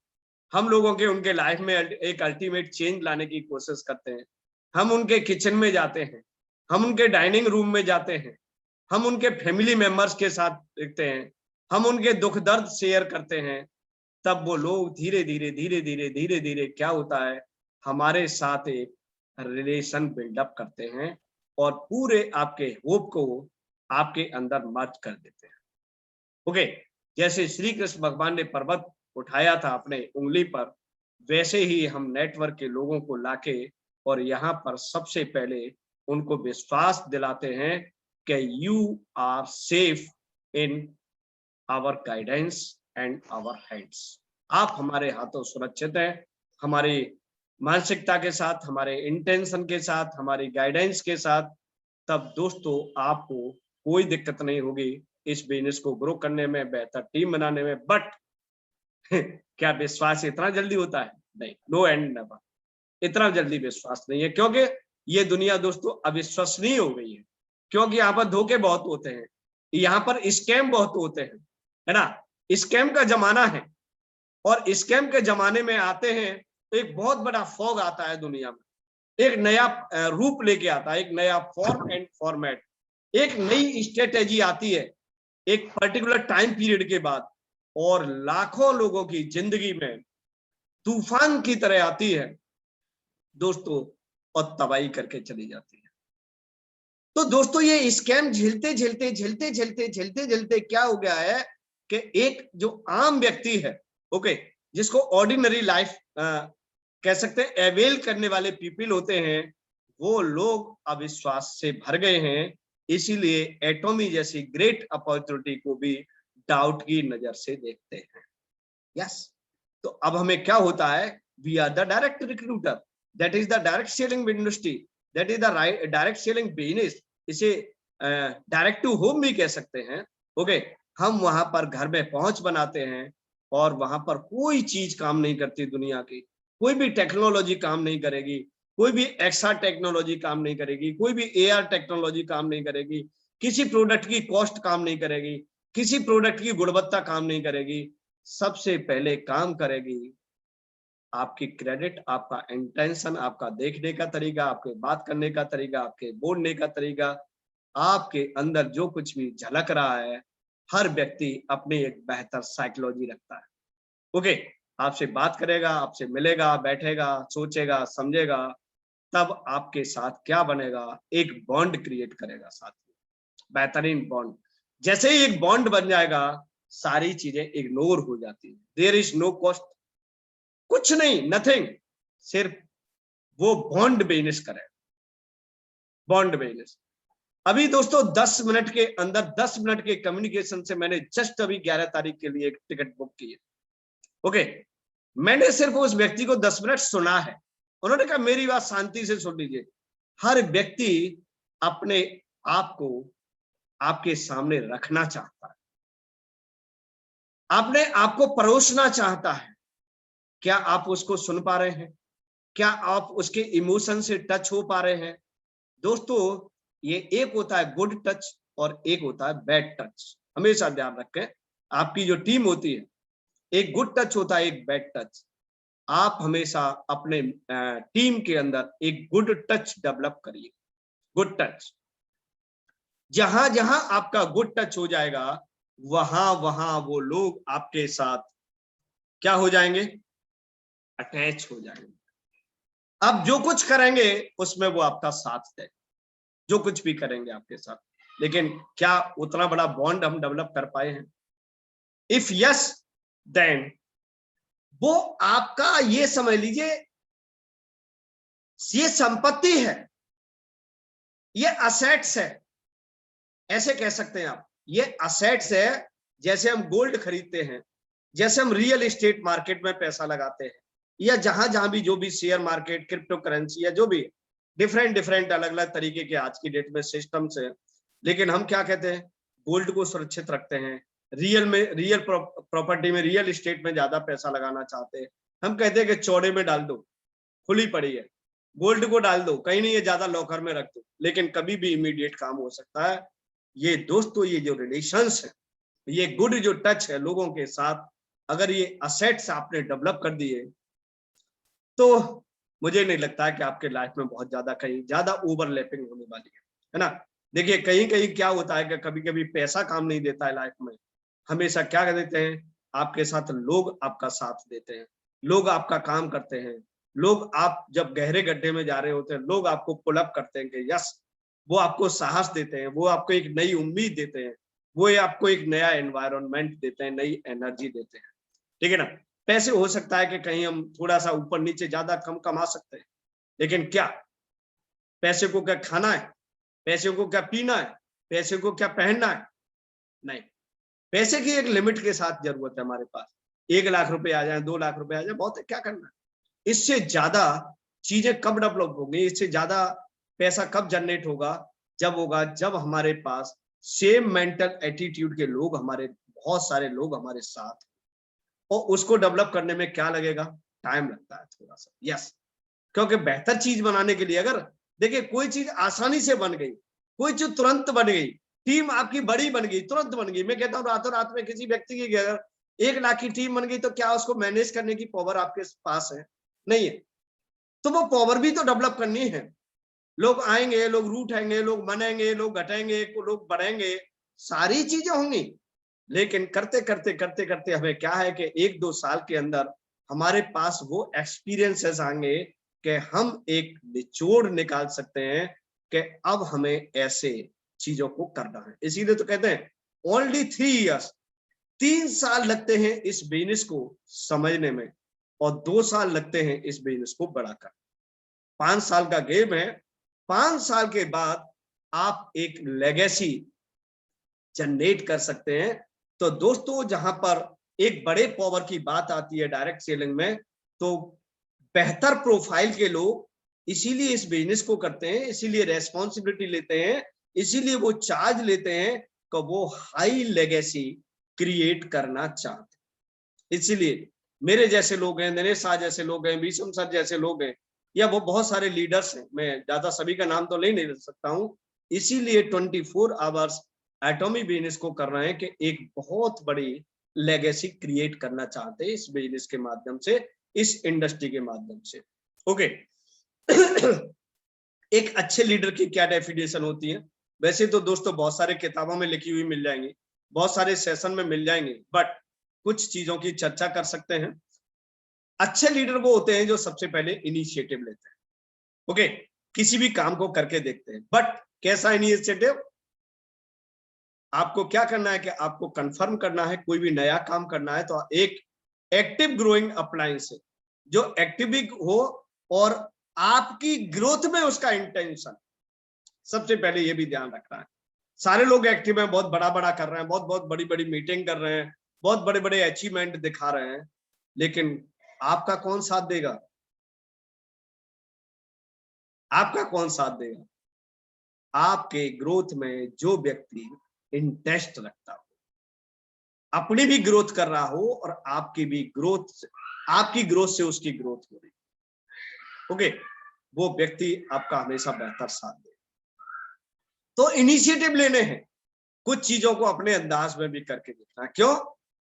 हम लोगों के उनके लाइफ में एक अल्टीमेट चेंज लाने की कोशिश करते हैं। हम उनके किचन में जाते हैं, हम उनके डाइनिंग रूम में जाते हैं, हम उनके फैमिली मेंबर्स के साथ देखते हैं, हम उनके दुख दर्द शेयर करते हैं। तब वो लोग धीरे धीरे धीरे धीरे धीरे धीरे क्या होता है, हमारे साथ एक रिलेशन बिल्डअप करते हैं और पूरे आपके होप को आपके अंदर मर्ज कर देते हैं। ओके, जैसे श्री कृष्ण भगवान ने पर्वत उठाया था अपने उंगली पर, वैसे ही हम नेटवर्क के लोगों को लाके और यहाँ पर सबसे पहले उनको विश्वास दिलाते हैं कि you are safe in our guidance and our hands. आप हमारे हाथों सुरक्षित हैं, हमारी मानसिकता के साथ, हमारे इंटेंशन के साथ, हमारी गाइडेंस के साथ। तब दोस्तों, आपको कोई दिक्कत नहीं होगी इस बिजनेस को ग्रो करने में, बेहतर टीम बनाने में। बट क्या विश्वास इतना जल्दी होता है? नहीं, नो एंड नेवर। इतना जल्दी विश्वास नहीं है, क्योंकि ये दुनिया दोस्तों अविश्वसनीय हो गई है। क्योंकि यहाँ पर धोखे बहुत होते हैं, यहाँ पर स्कैम बहुत होते हैं, है ना। स्कैम का जमाना है और स्कैम के जमाने में आते हैं तो एक बहुत बड़ा फॉग आता है दुनिया में, एक नया रूप लेके आता है, एक नया फॉर्म एंड फॉर्मेट, एक नई स्ट्रेटेजी आती है एक पर्टिकुलर टाइम पीरियड के बाद, और लाखों लोगों की जिंदगी में तूफान की तरह आती है दोस्तों और तबाही करके चली जाती है। तो दोस्तों, ये स्कैम झेलते झेलते झेलते झेलते झेलते झेलते क्या हो गया है कि एक जो आम व्यक्ति है, ओके, जिसको ऑर्डिनरी लाइफ कह सकते हैं, अवेल करने वाले पीपल होते हैं, वो लोग अविश्वास से भर गए हैं। इसीलिए एटॉमी जैसी ग्रेट अपॉर्चुनिटी को भी डाउट की नजर से देखते हैं। यस, तो अब हमें क्या होता है, we are the direct recruiter, that is the direct selling industry, that is the direct selling business. इसे डायरेक्ट टू होम भी कह सकते हैं। ओके, हम वहां पर घर में पहुंच बनाते हैं और वहां पर कोई चीज काम नहीं करती दुनिया की, कोई भी टेक्नोलॉजी काम नहीं करेगी, कोई भी एक्स्ट्रा टेक्नोलॉजी काम नहीं करेगी, कोई भी एआर टेक्नोलॉजी काम नहीं करेगी, किसी प्रोडक्ट की कॉस्ट काम नहीं करेगी, किसी प्रोडक्ट की गुणवत्ता काम नहीं करेगी। सबसे पहले काम करेगी आपकी क्रेडिट, आपका इंटेंशन, आपका देखने का तरीका, आपके बात करने का तरीका, आपके बोलने का तरीका, आपके अंदर जो कुछ भी झलक रहा है। हर व्यक्ति अपनी एक बेहतर साइकोलॉजी रखता है। ओके, आपसे बात करेगा, आपसे मिलेगा, बैठेगा, सोचेगा, समझेगा, तब आपके साथ क्या बनेगा, एक बॉन्ड क्रिएट करेगा साथ में, बेहतरीन बॉन्ड। जैसे ही एक बॉन्ड बन जाएगा, सारी चीजें इग्नोर हो जाती है। देयर इज नो कॉस्ट, कुछ नहीं, नथिंग, सिर्फ वो बॉन्ड बिजनेस करे, बॉन्ड बिजनेस। अभी दोस्तों 10 मिनट के अंदर, 10 मिनट के कम्युनिकेशन से मैंने जस्ट अभी 11 तारीख के लिए एक टिकट बुक की है। ओके, मैंने सिर्फ उस व्यक्ति को 10 मिनट सुना है। उन्होंने कहा मेरी बात शांति से सुन लीजिए। हर व्यक्ति अपने आप को आपके सामने रखना चाहता है, अपने आप को परोसना चाहता है। क्या आप उसको सुन पा रहे हैं? क्या आप उसके इमोशन से टच हो पा रहे हैं? दोस्तों, ये एक होता है गुड टच और एक होता है बैड टच। हमेशा ध्यान रखें, आपकी जो टीम होती है, एक गुड टच होता है, एक बैड टच। आप हमेशा अपने टीम के अंदर एक गुड टच डेवलप करिए। गुड टच, जहां जहां आपका गुड टच हो जाएगा, वहां वहां वो लोग आपके साथ क्या हो जाएंगे, अटैच हो जाएंगे। अब जो कुछ करेंगे उसमें वो आपका साथ है, जो कुछ भी करेंगे आपके साथ। लेकिन क्या उतना बड़ा बॉन्ड हम डेवलप कर पाए हैं? इफ यस, देन वो आपका, ये समझ लीजिए, ये संपत्ति है, ये असेट्स है, ऐसे कह सकते हैं आप। ये असेट्स है, जैसे हम गोल्ड खरीदते हैं, जैसे हम रियल एस्टेट मार्केट में पैसा लगाते हैं, या जहां जहां भी जो भी शेयर मार्केट, क्रिप्टो करेंसी, या जो भी डिफरेंट डिफरेंट अलग अलग तरीके के आज की डेट में सिस्टम्स है। लेकिन हम क्या कहते हैं, गोल्ड को सुरक्षित रखते हैं, रियल में, रियल प्रॉपर्टी में, रियल एस्टेट में ज्यादा पैसा लगाना चाहते हैं। हम कहते हैं कि चौड़े में डाल दो, खुली पड़ी है, गोल्ड को डाल दो, कहीं नहीं, ये ज्यादा लॉकर में रख दो, लेकिन कभी भी इमीडिएट काम हो सकता है। ये दोस्तों, ये जो रिलेशंस है, ये गुड जो टच है लोगों के साथ, अगर ये असेट्स आपने डेवलप कर दिए, तो मुझे नहीं लगता है कि आपके लाइफ में बहुत ज्यादा कहीं ज्यादा ओवरलैपिंग होने वाली है ना। देखिए, कहीं कहीं क्या होता है कि कभी कभी पैसा काम नहीं देता है लाइफ में। हमेशा क्या कर देते हैं, आपके साथ लोग आपका साथ देते हैं, लोग आपका काम करते हैं, लोग, आप जब गहरे गड्ढे में जा रहे होते हैं, लोग आपको पुल अप करते हैं कि यस, वो आपको साहस देते हैं, वो आपको एक नई उम्मीद देते हैं, वो आपको एक नया एनवायरनमेंट देते हैं, नई एनर्जी देते हैं। ठीक है ना। पैसे हो सकता है कि कहीं हम थोड़ा सा ऊपर नीचे ज्यादा कम कमा सकते हैं, लेकिन क्या पैसे को क्या खाना है, पैसे को क्या पीना है, पैसे को क्या पहनना है? नहीं, पैसे की एक लिमिट के साथ जरूरत है हमारे पास। 1 लाख रुपए आ जाए, 2 लाख रुपए आ जाए, बहुत है, क्या करना है? इससे ज्यादा चीजें कब डेवलप होंगी, इससे ज्यादा पैसा कब जनरेट होगा? जब होगा जब हमारे पास सेम मेंटल एटीट्यूड के लोग, हमारे बहुत सारे लोग हमारे साथ। और उसको डेवलप करने में क्या लगेगा? टाइम लगता है थोड़ा सा। यस, क्योंकि बेहतर चीज बनाने के लिए, अगर देखिए कोई चीज आसानी से बन गई, कोई चीज तुरंत बन गई, टीम आपकी बड़ी बन गई, तुरंत बन गई, मैं कहता हूँ रातों रात में किसी व्यक्ति की अगर 1 लाख की टीम बन गई, तो क्या उसको मैनेज करने की पावर आपके पास है? नहीं है। तो वो पावर भी तो डेवलप करनी है। लोग आएंगे, लोग रूठ आएंगे, लोग बनेंगे, लोग घटेंगे, लोग बढ़ेंगे, सारी चीजें होंगी। लेकिन करते करते करते करते हमें क्या है कि 1-2 साल के अंदर हमारे पास वो एक्सपीरियंसेस आएंगे कि हम एक निचोड़ निकाल सकते हैं कि अब हमें ऐसे चीजों को करना है। इसीलिए तो कहते हैं ओनली 3 इयर्स, 3 साल लगते हैं इस बिजनेस को समझने में, और 2 साल लगते हैं इस बिजनेस को बड़ा कर। 5 साल का गेम है। 5 साल के बाद आप एक लेगेसी जनरेट कर सकते हैं, तो दोस्तों जहां पर एक बड़े पावर की बात आती है डायरेक्ट सेलिंग में, तो बेहतर प्रोफाइल के लोग इसीलिए इस बिजनेस को करते हैं, इसीलिए रेस्पॉन्सिबिलिटी लेते हैं, इसीलिए वो चार्ज लेते हैं कि वो हाई लेगेसी क्रिएट करना चाहते हैं। इसीलिए मेरे जैसे लोग हैं, दिनेश शाह जैसे लोग हैं, विशम सर जैसे लोग हैं, या वो बहुत सारे लीडर्स हैं, मैं ज्यादा सभी का नाम तो नहीं ले सकता हूं, इसीलिए 24 आवर्स एटॉमिक बिजनेस को कर रहे हैं कि एक बहुत बड़ी लेगेसी क्रिएट करना चाहते हैं इस बिजनेस के माध्यम से, इस इंडस्ट्री के माध्यम से। ओके। एक अच्छे लीडर की क्या डेफिनेशन होती है? वैसे तो दोस्तों बहुत सारे किताबों में लिखी हुई मिल जाएंगी, बहुत सारे सेशन में मिल जाएंगे, बट कुछ चीजों की चर्चा कर सकते हैं। अच्छे लीडर वो होते हैं जो सबसे पहले इनिशिएटिव लेते हैं। ओके, किसी भी काम को करके देखते हैं, बट कैसा इनिशिएटिव? आपको क्या करना है कि आपको कंफर्म करना है, कोई भी नया काम करना है तो एक एक्टिव ग्रोइंग अप्लायंस है जो एक्टिव हो और आपकी ग्रोथ में उसका इंटेंशन सबसे पहले ये भी ध्यान रखना है। सारे लोग एक्टिव हैं, बहुत बड़ा बड़ा कर रहे हैं, बहुत बहुत बड़ी बड़ी मीटिंग कर रहे हैं, बहुत बड़े बड़े अचीवमेंट दिखा रहे हैं, लेकिन आपका कौन साथ देगा? आपका कौन साथ देगा? आपके ग्रोथ में जो व्यक्ति इंटरेस्ट रखता हो, अपनी भी ग्रोथ कर रहा हो और आपकी भी ग्रोथ, आपकी ग्रोथ से उसकी ग्रोथ हो रही, ओके, वो व्यक्ति आपका हमेशा बेहतर साथ दे। तो इनिशिएटिव लेने हैं, कुछ चीजों को अपने अंदाज में भी करके देखना। क्यों?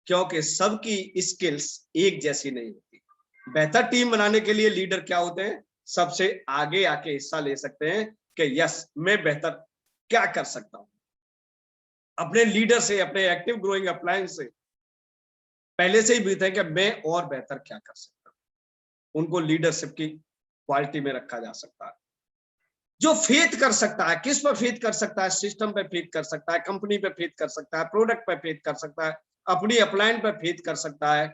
क्योंकि सबकी स्किल्स एक जैसी नहीं होती। बेहतर टीम बनाने के लिए लीडर क्या होते हैं? सबसे आगे आके हिस्सा ले सकते हैं कि यस मैं बेहतर क्या कर सकता हूं। अपने लीडर से, अपने एक्टिव ग्रोइंग अप्लायंस से पहले से ही बीते हैं कि मैं और बेहतर क्या कर सकता हूं। उनको लीडरशिप की क्वालिटी में रखा जा सकता है। जो फेथ कर सकता है, किस पर फेथ कर सकता है? सिस्टम पे फेथ कर सकता है, कंपनी पे फेथ कर सकता है, प्रोडक्ट पे फेथ कर सकता है, अपनी अपलायन पे फेथ कर सकता है।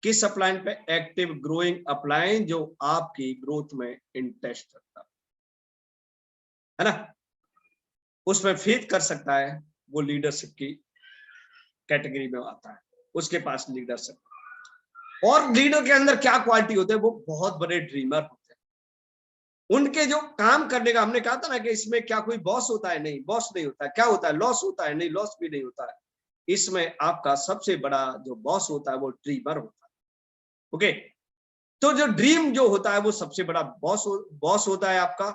किस अपलायन पे? एक्टिव ग्रोइंग अपलायन जो आपकी ग्रोथ में इंटरेस्ट रखता है ना, उसमें फेथ कर सकता है, वो लीडरशिप की कैटेगरी में आता है, उसके पास लीडरशिप। और लीडर के अंदर क्या क्वालिटी होते हैं? वो बहुत बड़े ड्रीमर होते हैं। उनके जो काम करने का, हमने कहा था ना कि इसमें क्या कोई बॉस होता है? नहीं, बॉस नहीं होता है। क्या होता है? लॉस होता है? नहीं, लॉस भी नहीं होता है। इसमें आपका सबसे बड़ा जो बॉस होता है वो ड्रीमर होता है। ओके, तो जो ड्रीम जो होता है वो सबसे बड़ा बॉस होता है आपका।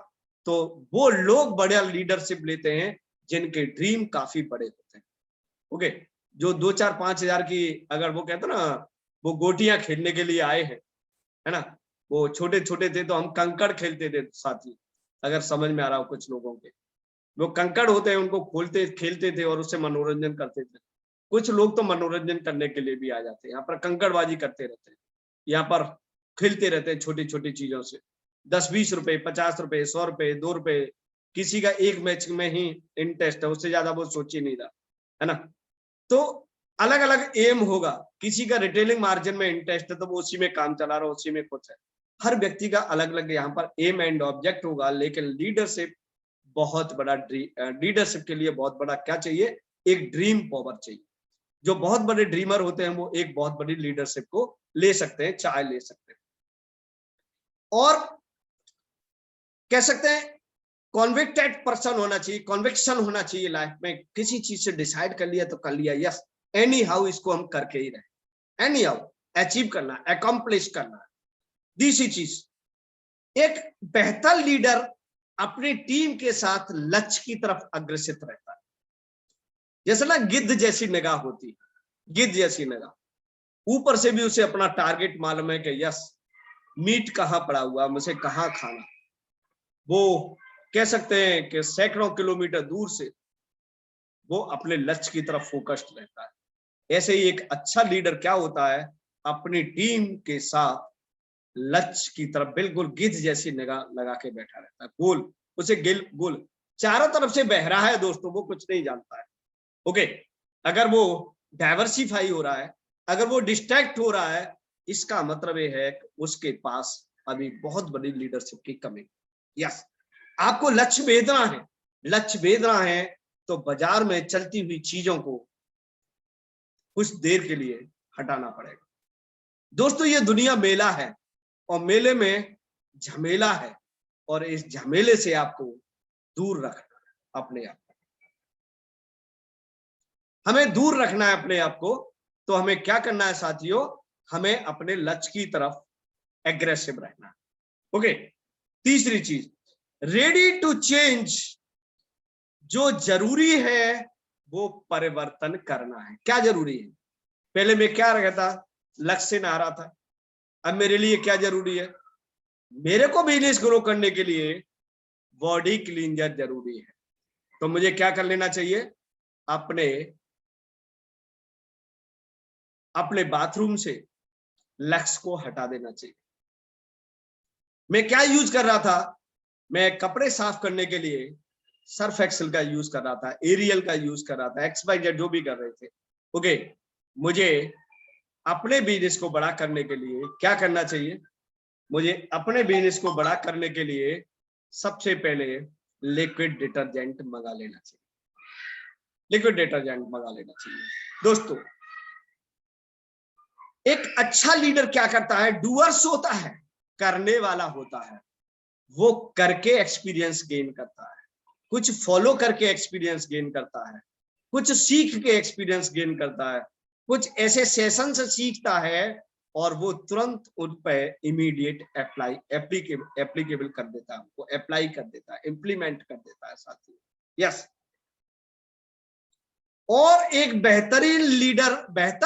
तो वो लोग बड़ा लीडरशिप लेते हैं जिनके ड्रीम काफी बड़े होते हैं। ओके, जो 2-4-5 हजार की, अगर वो कहते ना वो गोटियां खेलने के लिए आए हैं, है ना, वो छोटे छोटे थे तो हम कंकड़ खेलते थे साथी, अगर समझ में आ रहा हो कुछ लोगों के, वो कंकड़ होते हैं उनको खोलते खेलते थे और उससे मनोरंजन करते थे। कुछ लोग तो मनोरंजन करने के लिए भी आ जाते हैं, यहाँ पर कंकड़बाजी करते रहते हैं, यहाँ पर खेलते रहते हैं छोटी छोटी चीजों से। 10-20 रुपए, 50 रुपए, 100 रुपए, 2 रुपए, किसी का एक मैच में ही इंटरेस्ट है, उससे ज्यादा वो सोच ही नहीं रहा, है ना। तो अलग अलग एम होगा, किसी का रिटेलिंग मार्जिन में इंटरेस्ट है तो वो उसी में काम चला रहा है, उसी में खुश है। हर व्यक्ति का अलग अलग यहाँ पर एम एंड ऑब्जेक्ट होगा, लेकिन लीडरशिप बहुत बड़ा, लीडरशिप के लिए बहुत बड़ा क्या चाहिए? एक ड्रीम पावर चाहिए। जो बहुत बड़े ड्रीमर होते हैं वो एक बहुत बड़ी लीडरशिप को ले सकते हैं, चाहे ले सकते हैं। और कह सकते हैं कॉन्विक्टेड पर्सन होना चाहिए, कॉन्विक्शन होना चाहिए लाइफ में। किसी चीज से डिसाइड कर लिया तो कर लिया, यस एनी हाउ इसको हम करके ही रहे, एनी हाउ अचीव करना, अकम्प्लिश करना। दूसरी चीज, एक बेहतर लीडर अपनी टीम के साथ लक्ष्य की तरफ अग्रसित रहता है। जैसे ना गिद्ध जैसी निगाह होती है, गिद्ध जैसी निगाह, ऊपर से भी उसे अपना टारगेट मालूम है कि यस मीट कहाँ पड़ा हुआ, मुझे कहाँ खाना। वो कह सकते हैं कि सैकड़ों किलोमीटर दूर से वो अपने लक्ष्य की तरफ फोकस्ड रहता है। ऐसे ही एक अच्छा लीडर क्या होता है? अपनी टीम के साथ लक्ष्य की तरफ बिल्कुल गिद्ध जैसी निगाह लगा के बैठा रहता है। गोल, उसे गोल चारों तरफ से बह रहा है दोस्तों, वो कुछ नहीं जानता है। ओके, अगर वो डाइवर्सिफाई हो रहा है, अगर वो डिस्ट्रैक्ट हो रहा है, इसका मतलब ये है कि उसके पास अभी बहुत बड़ी लीडरशिप की कमी। यस, आपको लक्ष्य भेदना है, लक्ष्य भेदना है तो बाजार में चलती हुई चीजों को कुछ देर के लिए हटाना पड़ेगा। दोस्तों ये दुनिया मेला है और मेले में झमेला है और इस झमेले से आपको दूर रखना है अपने आप को। हमें दूर रखना है अपने आप को, तो हमें क्या करना है साथियों, हमें अपने लक्ष्य की तरफ एग्रेसिव रहना है। ओके, तीसरी चीज, रेडी टू चेंज। जो जरूरी है वो परिवर्तन करना है। क्या जरूरी है? पहले मैं क्या रहता, लक्ष्य से ना आ रहा था, अब मेरे लिए क्या जरूरी है? मेरे को बिजनेस ग्रो करने के लिए बॉडी क्लींजर जरूरी है। तो मुझे क्या कर लेना चाहिए? अपने अपने बाथरूम से लक्ष्य को हटा देना चाहिए। मैं क्या यूज कर रहा था? मैं कपड़े साफ करने के लिए सर्फ एक्सेल का यूज कर रहा था, एरियल का यूज कर रहा था, XYZ जो भी कर रहे थे। ओके, मुझे अपने बिजनेस को बड़ा करने के लिए क्या करना चाहिए? मुझे अपने बिजनेस को बड़ा करने के लिए सबसे पहले लिक्विड डिटर्जेंट मंगा लेना चाहिए। लिक्विड डिटर्जेंट मंगा लेना चाहिए। दोस्तों एक अच्छा लीडर क्या करता है? डूअर्स होता है, करने वाला होता है। वो करके एक्सपीरियंस गेन करता है, कुछ फॉलो करके एक्सपीरियंस गेन करता है, कुछ सीख के एक्सपीरियंस गेन करता है, कुछ ऐसे सेशन से सीखता है और वो तुरंत उन पर इमीडिएट एप्लीकेबल कर देता है, वो अप्लाई कर देता है, इंप्लीमेंट कर देता है साथियों। यस, और एक बेहतर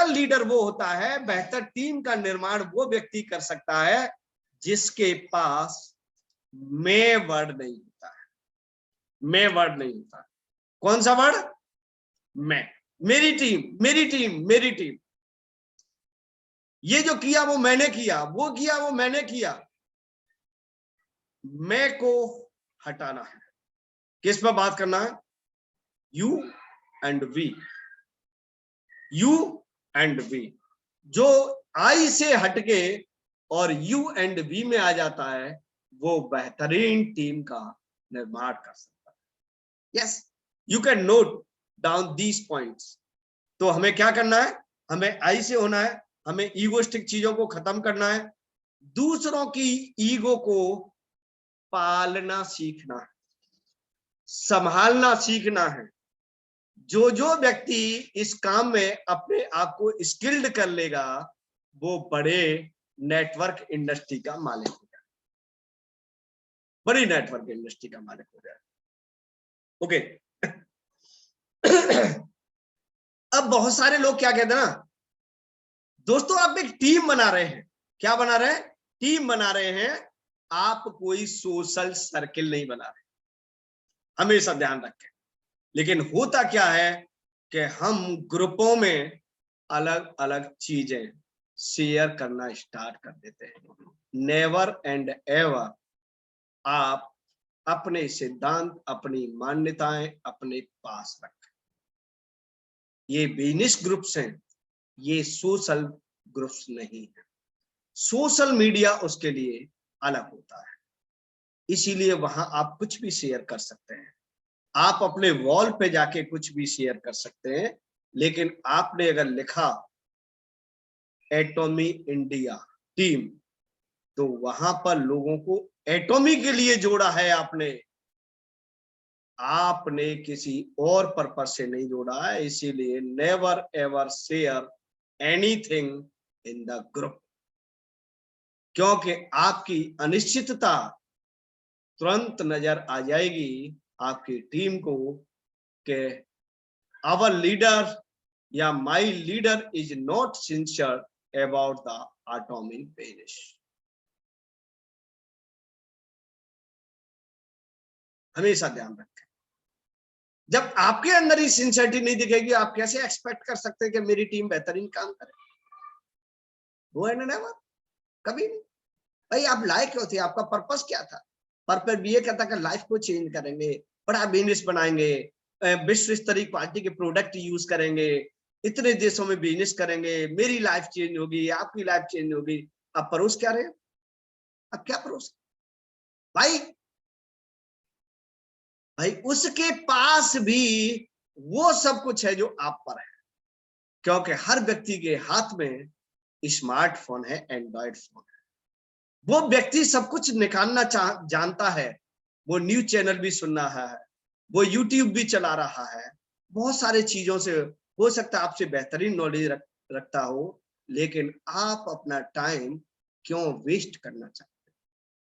लीडर वो होता है, बेहतर टीम का निर्माण वो व्यक्ति कर सकता है जिसके पास मैं वर्ड नहीं होता है। मैं वर्ड नहीं होता। कौन सा वर्ड? मैं। मेरी टीम, मेरी टीम, मेरी टीम। ये जो किया वो मैंने किया, वो किया वो मैंने किया। मैं को हटाना है। किस पर बात करना है? You and we. You and we. जो आई से हटके और यू एंड वी में आ जाता है, वो बेहतरीन टीम का निर्माण कर सकता है। Yes, you can note down these points. तो हमें क्या करना है? हमें आई से होना है, हमें ईगोस्टिक चीजों को खत्म करना है, दूसरों की ईगो को पालना सीखना है, संभालना सीखना है। जो व्यक्ति इस काम में अपने आप को स्किल्ड कर लेगा, वो बड़े नेटवर्क इंडस्ट्री का मालिक हो जाए, बड़ी नेटवर्क इंडस्ट्री का मालिक हो जाए। ओके। अब बहुत सारे लोग क्या कहते हैं ना, दोस्तों आप एक टीम बना रहे हैं। क्या बना रहे हैं? टीम बना रहे हैं। आप कोई सोशल सर्किल नहीं बना रहे, हमेशा ध्यान रखें। लेकिन होता क्या है कि हम ग्रुपों में अलग अलग चीजें शेयर करना स्टार्ट कर देते हैं। नेवर एंड एवर आप अपने सिद्धांत, अपनी मान्यताएं अपने पास रखें। ये बिजनेस ग्रुप्स हैं, ये सोशल ग्रुप्स नहीं है। सोशल मीडिया उसके लिए अलग होता है, इसीलिए वहां आप कुछ भी शेयर कर सकते हैं। आप अपने वॉल पे जाके कुछ भी शेयर कर सकते हैं, लेकिन आपने अगर लिखा एटॉमी इंडिया टीम, तो वहां पर लोगों को एटॉमी के लिए जोड़ा है आपने किसी और पर्पज से नहीं जोड़ा है। इसीलिए never ever share anything in the group, क्योंकि आपकी अनिश्चितता तुरंत नजर आ जाएगी आपकी टीम को कि आवर लीडर या my leader is not sincere about the atomic business. हमेशा ध्यान रखें। जब आपके अंदर ही सिंसियरिटी नहीं दिखेगी, आप कैसे एक्सपेक्ट कर सकते हैं कि मेरी टीम बेहतरीन काम करे? वो है ना, कभी नहीं। भाई आप लाए क्यों थे? आपका पर्पस क्या था? पर्पस भी ये कहता कि लाइफ को चेंज करेंगे, बड़ा बिजनेस बनाएंगे, विश्व स्तरीय क्वालिटी के प्रोडक्ट यूज करेंगे, इतने देशों में बिजनेस करेंगे, मेरी लाइफ चेंज होगी, आपकी लाइफ चेंज होगी। आप परोस क्या रहे? अब क्या परोस? भाई भाई उसके पास भी वो सब कुछ है जो आप पर है। क्योंकि हर व्यक्ति के हाथ में स्मार्टफोन है, एंड्रॉइड फोन है। वो व्यक्ति सब कुछ निकालना जानता है, वो न्यूज चैनल भी सुन रहा है, वो यूट्यूब भी चला रहा है, बहुत सारे चीजों से हो सकता है आपसे बेहतरीन नॉलेज रखता हो, लेकिन आप अपना टाइम क्यों वेस्ट करना चाहते हैं?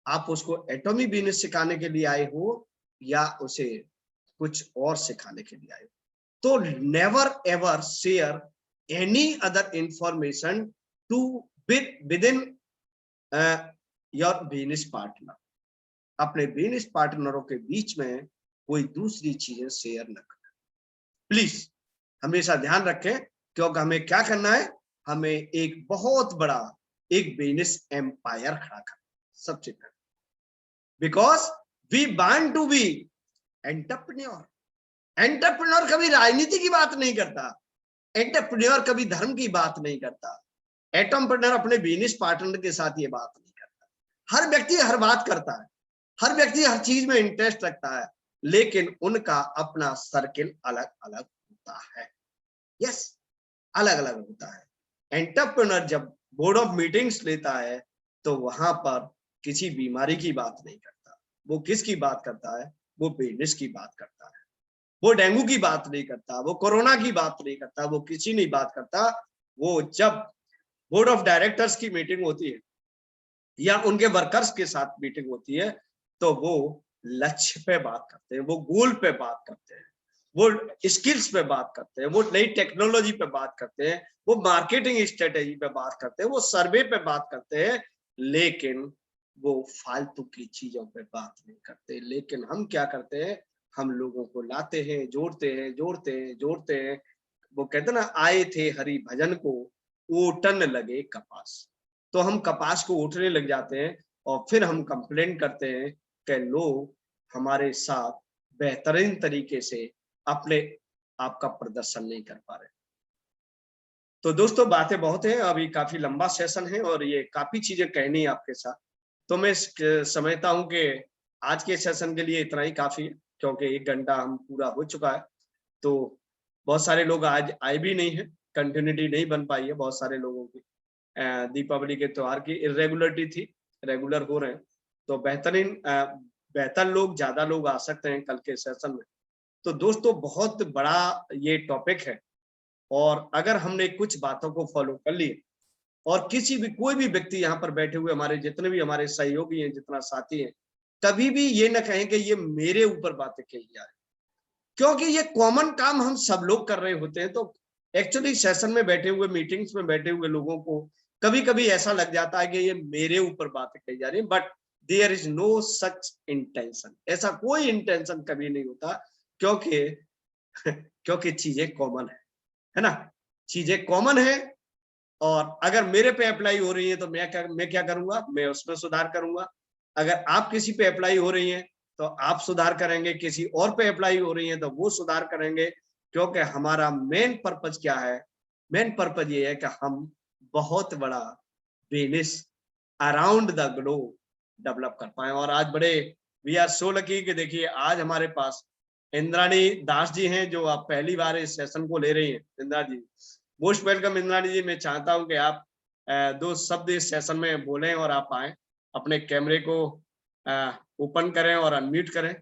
आप उसको एटॉमिक बिजनेस सिखाने के लिए आए हो या उसे कुछ और सिखाने के लिए आए हो? तो never ever share any other information to with in your business partner. अपने बिजनेस पार्टनरों के बीच में कोई दूसरी चीजें शेयर न करें, प्लीज। हमेशा ध्यान रखें, क्योंकि हमें क्या करना है, हमें एक बहुत बड़ा एक बिजनेस एम्पायर खड़ा करना सबसे पहले, because we want to be entrepreneur. Entrepreneur कभी राजनीति की बात नहीं करता, एंटरप्रेन्योर कभी धर्म की बात नहीं करता, एंटरप्रेन्योर अपने बिजनेस पार्टनर के साथ ये बात नहीं करता। हर व्यक्ति हर बात करता है, हर व्यक्ति हर चीज में इंटरेस्ट रखता है, लेकिन उनका अपना सर्किल अलग अलग होता है। यस, अलग अलग होता है। एंटरप्रेन्योर जब बोर्ड ऑफ मीटिंग्स लेता है तो वहां पर किसी बीमारी की बात नहीं करता, वो किसकी बात करता है, वो बिजनेस की बात करता है। वो डेंगू की बात नहीं करता, वो कोरोना की बात नहीं करता, वो किसी नहीं बात करता। वो जब बोर्ड ऑफ डायरेक्टर्स की मीटिंग होती है या उनके वर्कर्स के साथ मीटिंग होती है, तो वो लक्ष्य पे बात करते हैं, वो गोल पे बात करते हैं, वो स्किल्स पे बात करते हैं, वो नई टेक्नोलॉजी पे बात करते हैं, वो मार्केटिंग स्ट्रेटेजी पे बात करते हैं, वो सर्वे पे बात करते हैं, लेकिन वो फालतू की चीजों पे बात नहीं करते। लेकिन हम क्या करते हैं, हम लोगों को लाते हैं, जोड़ते हैं, जोड़ते हैं, जोड़ते हैं। वो कहते ना, आए थे हरि भजन को, ओटन लगे कपास। तो हम कपास को उठने लग जाते हैं और फिर हम कंप्लेन करते हैं कि लोग हमारे साथ बेहतरीन तरीके से अपने आप का प्रदर्शन नहीं कर पा रहे। तो दोस्तों, बातें बहुत हैं, अभी काफी लंबा सेशन है और ये काफी चीजें कहनी है आपके साथ। तो मैं समझता हूं कि आज के सेशन के लिए इतना ही काफी है, क्योंकि 1 घंटा हम पूरा हो चुका है। तो बहुत सारे लोग आज आए भी नहीं है, कंटिन्यूटी नहीं बन पाई है बहुत सारे लोगों की। दीपावली के त्योहार की इरेगुलरिटी थी, रेगुलर हो रहे हैं। तो बेहतर लोग, ज्यादा लोग आ सकते हैं कल के सेशन में। तो दोस्तों, बहुत बड़ा ये टॉपिक है और अगर हमने कुछ बातों को फॉलो कर लिए और किसी भी कोई भी व्यक्ति यहाँ पर बैठे हुए हमारे जितने भी हमारे सहयोगी हैं, जितना साथी हैं, कभी भी ये न कहें कि ये मेरे ऊपर बातें कही जा रही, क्योंकि ये कॉमन काम हम सब लोग कर रहे होते हैं। तो एक्चुअली सेशन में बैठे हुए, मीटिंग्स में बैठे हुए लोगों को कभी कभी ऐसा लग जाता है कि ये मेरे ऊपर बातें कही जा रही है, but there is no such intention. ऐसा कोई इंटेंशन कभी नहीं होता, क्योंकि क्योंकि चीजें कॉमन है ना, चीजें कॉमन है। और अगर मेरे पे अप्लाई हो रही है तो मैं क्या करूंगा, मैं उसमें सुधार करूंगा। अगर आप किसी पे अप्लाई हो रही हैं तो आप सुधार करेंगे, किसी और पे अप्लाई हो रही है तो वो सुधार करेंगे। क्योंकि हमारा मेन पर्पज क्या है, मेन पर्पज ये है कि हम बहुत बड़ा business around the globe develop कर पाए। और आज बड़े वी आर सो लकी कि देखिए आज हमारे पास इंद्राणी दास जी हैं, जो आप पहली बार इस सेशन को ले रही हैं। इंद्रा जी, मोस्ट वेलकम। इंद्राणी जी, मैं चाहता हूं कि आप 2 शब्द इस सेशन में बोलें और आप आए, अपने कैमरे को ओपन करें और अनम्यूट करें,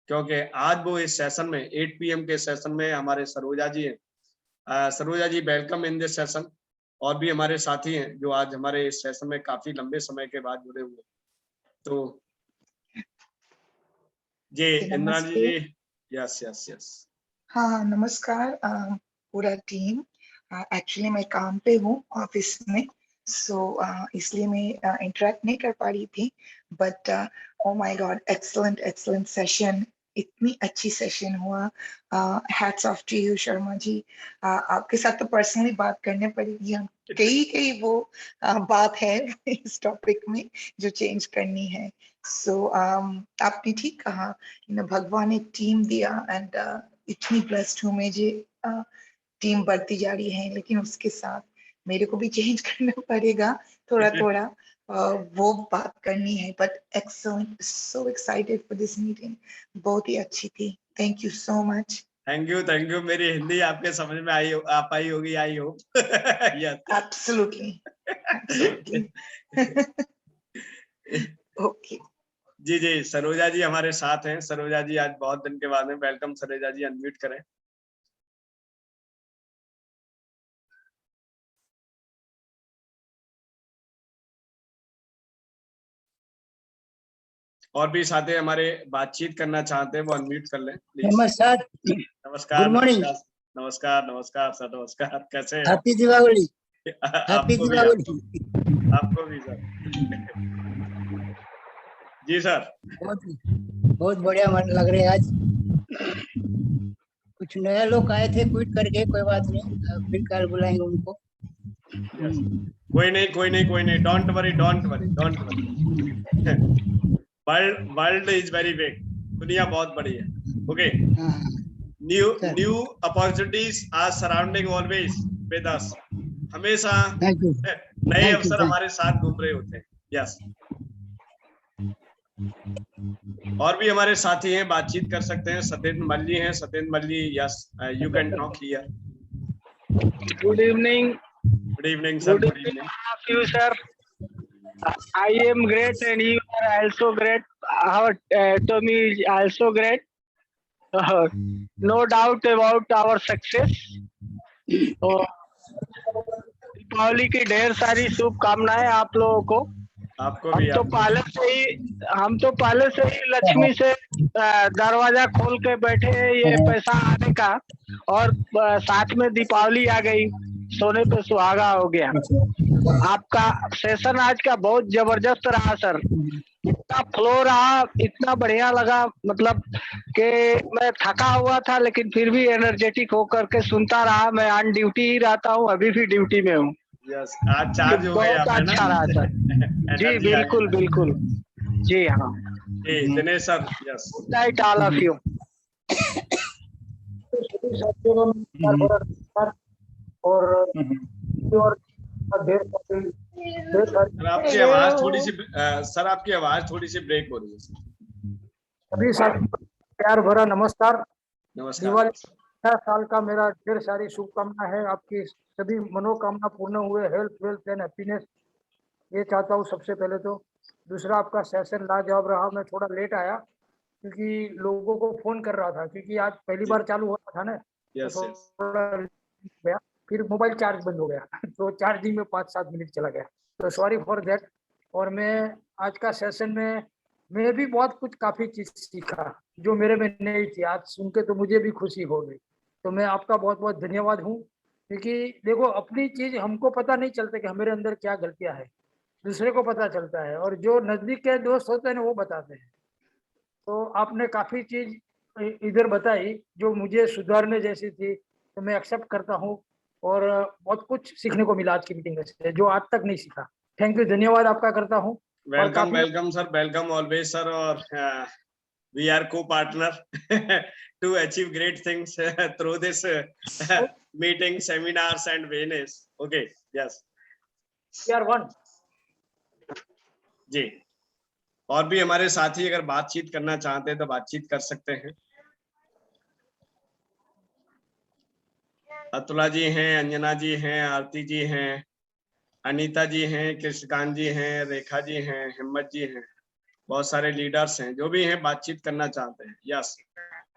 क्योंकि आज वो इस सेशन में 8 PM के सेशन में हमारे सरोजा जी हैं। सरोजा जी, वेलकम इन दिस सेशन। और भी हमारे साथी हैं जो आज हमारे इस सेशन में काफी लंबे समय के बाद जुड़े हुए। तो जी इंद्राणी नमस्ते। जी, यस यस यस। हाँ, नमस्कार पूरा टीम। एक्चुअली मैं काम पे हूँ ऑफिस में, सो इसलिए मैं इंटरेक्ट नहीं कर पा रही थी। But oh my god, excellent excellent session, इतनी अच्छी सेशन हुआ। Hats off to you Sharma ji. आपके साथ तो पर्सनली बात करने पड़ेगी, हम कई वो बात है इस टॉपिक में जो चेंज करनी है। सो आपने ठीक कहा, भगवान ने टीम दिया एंड इतनी ब्लेस्ड हूँ मैं जी। टीम बढ़ती जा रही है, लेकिन उसके साथ मेरे को भी चेंज करना पड़ेगा थोड़ा थोड़ा। वो बात करनी है। But excellent, so excited for this meeting, बहुत ही अच्छी थी। Thank you so much. Thank you, मेरी हिंदी आपके समझ में आ पाई होगी, I hope. Yes, absolutely. Okay. जी जी, सरोजा जी हमारे साथ हैं। सरोजा जी आज बहुत दिन के बाद में, वेलकम सरोजा जी, अनम्यूट करें। और भी साथी हमारे बातचीत करना चाहते हैं, वो अनम्यूट कर लें प्लीज। नमस्कार। नमस्कार, गुड मॉर्निंग। नमस्कार नमस्कार सर, नमस्कार, कैसे हैं? हैप्पी दीपावली। हैप्पी आपको भी, दीपावली। आपको भी सर। जी सर। बहुत बढ़िया मन लग रहे हैं आज। कुछ नए लोग आए थे क्विट करके, कोई बात नहीं, फिर कल बुलाएंगे उनको। कोई नहीं, don't worry. World is very big, दुनिया बहुत बड़ी है। Okay, new opportunities are surrounding always with us. हमेशा नए अवसर हमारे साथ घूम रहे होते हैं। यस, और भी हमारे साथी हैं, बातचीत कर सकते हैं। सत्येंद्र मल्ली हैं, Satyendra Malli, yes, you can talk here. Good evening. Good evening sir, good evening. All of you, sir. I am great and you are also great. Our Tommy is also great. No doubt about our success. तो दीपावली की ढेर सारी शुभकामनाएं आप लोगों को। आपको भी, हम तो पहले से ही लक्ष्मी से दरवाजा खोल के बैठे हैं ये पैसा आने का, और साथ में दीपावली आ गई, सोने पे सुहागा हो गया। आपका सेशन आज का बहुत जबरदस्त रहा सर, इतना फ्लो रहा, इतना बढ़िया लगा, मतलब कि मैं थका हुआ था लेकिन फिर भी एनर्जेटिक होकर के सुनता रहा। मैं ऑन ड्यूटी ही रहता हूँ, अभी भी ड्यूटी में हूँ। यस, आज चार्ज हो गए बहुत आप, है ना? अच्छा रहा सर। जी बिल्कुल बिल्कुल, जी हाँ। Dinesh sir, yes. Night all of you. और सर आपकी आवाज थोड़ी सी, सर आपकी आवाज थोड़ी सी ब्रेक हो रही है सर। सभी साथी प्यार भरा नमस्कार। नमस्कार। दिवाली नया साल का मेरा ढेर सारी शुभकामना है। आपकी सभी मनोकामना पूर्ण हुए, हेल्थ वेल्थ एंड हैप्पीनेस, ये चाहता हूँ सबसे पहले तो। दूसरा, आपका सेशन लाजवाब रहा। मैं थोड़ा लेट आया क्योंकि लोगों को फोन कर रहा था, क्योंकि आज पहली बार चालू हुआ था ना, तो थोड़ा गया, फिर मोबाइल चार्ज बंद हो गया तो चार्जिंग में 5-7 मिनट चला गया, तो सॉरी फॉर दैट। और मैं आज का सेशन में मैं भी बहुत कुछ काफी चीज सीखा जो मेरे में नहीं थी। आज सुन के तो मुझे भी खुशी हो गई। तो मैं आपका बहुत बहुत धन्यवाद हूँ, क्योंकि देखो अपनी चीज हमको पता नहीं चलता कि हमारे अंदर क्या गलतियां है, दूसरे को पता चलता है, और जो नजदीक के दोस्त होते हैं ना वो बताते हैं। तो आपने काफी चीज इधर बताई जो मुझे सुधारने जैसी थी, तो मैं एक्सेप्ट करता हूँ, और बहुत कुछ सीखने को मिला आज की मीटिंग से जो आज तक नहीं सीखा। थैंक यू, धन्यवाद आपका करता हूँ। Welcome sir, welcome always sir. और we are co-partner to achieve great things through this meeting, seminars and wellness. Okay, yes. We are one. जी, और भी हमारे साथी अगर बातचीत करना चाहते हैं तो बातचीत कर सकते हैं। अतुला जी हैं, अंजना जी हैं, आरती जी हैं, अनीता जी हैं, कृष्णकांत जी हैं, रेखा जी हैं, हिम्मत जी हैं, बहुत सारे लीडर्स हैं जो भी हैं बातचीत करना चाहते हैं। यस,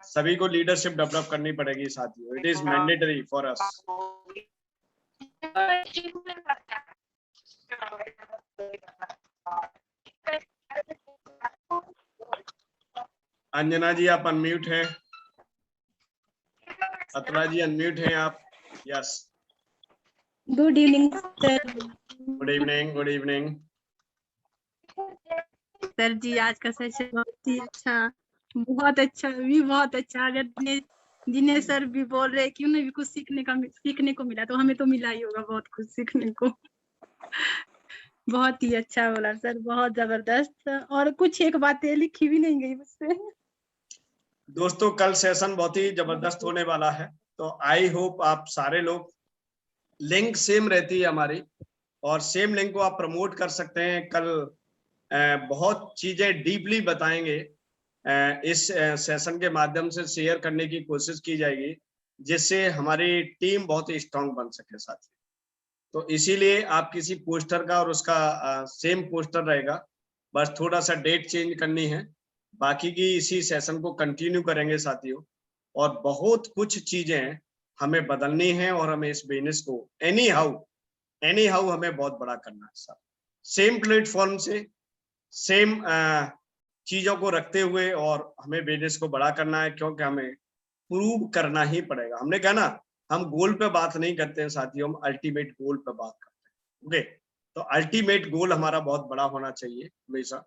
सभी को लीडरशिप डेवलप करनी पड़ेगी साथियों, it is mandatory for us. Anjana ji आप अनम्यूट हैं, अतुला जी अनम्यूट हैं आप। Yes, good evening sir. Good evening, good evening sir ji, आज का सेशन बहुत ही अच्छा, बहुत अच्छा, भी बहुत अच्छा। अगर जिन्हें सर भी बोल रहे क्यों नहीं भी कुछ सीखने को मिला, तो हमें तो मिला ही होगा बहुत कुछ सीखने को। बहुत ही अच्छा बोला सर, बहुत जबरदस्त। और कुछ एक बातें लिखी भी नहीं गई मुझसे। दोस्तों, कल सेशन बहुत ही जबरदस्त होने वाला है, तो आई होप आप सारे लोग, लिंक सेम रहती है हमारी, और सेम लिंक को आप प्रमोट कर सकते हैं। कल बहुत चीजें डीपली बताएंगे इस सेशन के माध्यम से शेयर करने की कोशिश की जाएगी, जिससे हमारी टीम बहुत ही स्ट्रांग बन सके साथी। तो इसीलिए आप किसी पोस्टर का और उसका सेम पोस्टर रहेगा, बस थोड़ा सा डेट चेंज करनी है, बाकी की इसी सेशन को कंटिन्यू करेंगे साथियों। और बहुत कुछ चीजें हमें बदलनी है और हमें इस बिजनेस को एनी हाउ हमें बहुत बड़ा करना है सर। सेम प्लेटफॉर्म से सेम चीजों को रखते हुए और हमें बिजनेस को बड़ा करना है, क्योंकि हमें प्रूव करना ही पड़ेगा। हमने कहा ना, हम गोल पे बात नहीं करते हैं साथियों, हम अल्टीमेट गोल पे बात करते हैं। ओके, तो अल्टीमेट गोल हमारा बहुत बड़ा होना चाहिए हमेशा।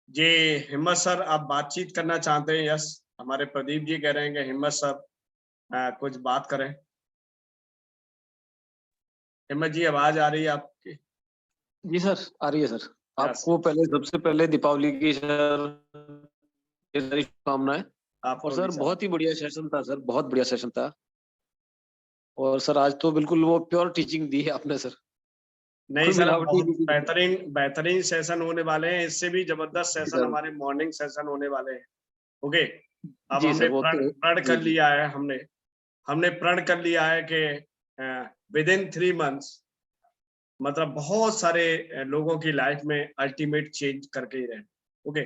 जी हिम्मत सर, आप बातचीत करना चाहते हैं? यस, हमारे प्रदीप जी कह रहे हैं कि हिम्मत सर कुछ बात करें। हिम्मत जी, आवाज आ रही है आपकी? जी सर, आ रही है सर। आपको पहले सबसे पहले दीपावली की सर सारी शुभकामनाएं। और सर बहुत ही बढ़िया सेशन था सर, बहुत बढ़िया सेशन था। और सर आज तो बिल्कुल वो प्योर टीचिंग दी है आपने सर। नहीं सर, बहुत बेहतरीन सेशन होने वाले हैं। इससे भी जबरदस्त सेशन हमारे मॉर्निंग सेशन होने वाले हैं। ओके, अब हमने प्रण कर लिया है, हमने प्रण कर लिया है कि विद इन 3 months मतलब बहुत सारे लोगों की लाइफ में अल्टीमेट चेंज करके ही रहे। ओके,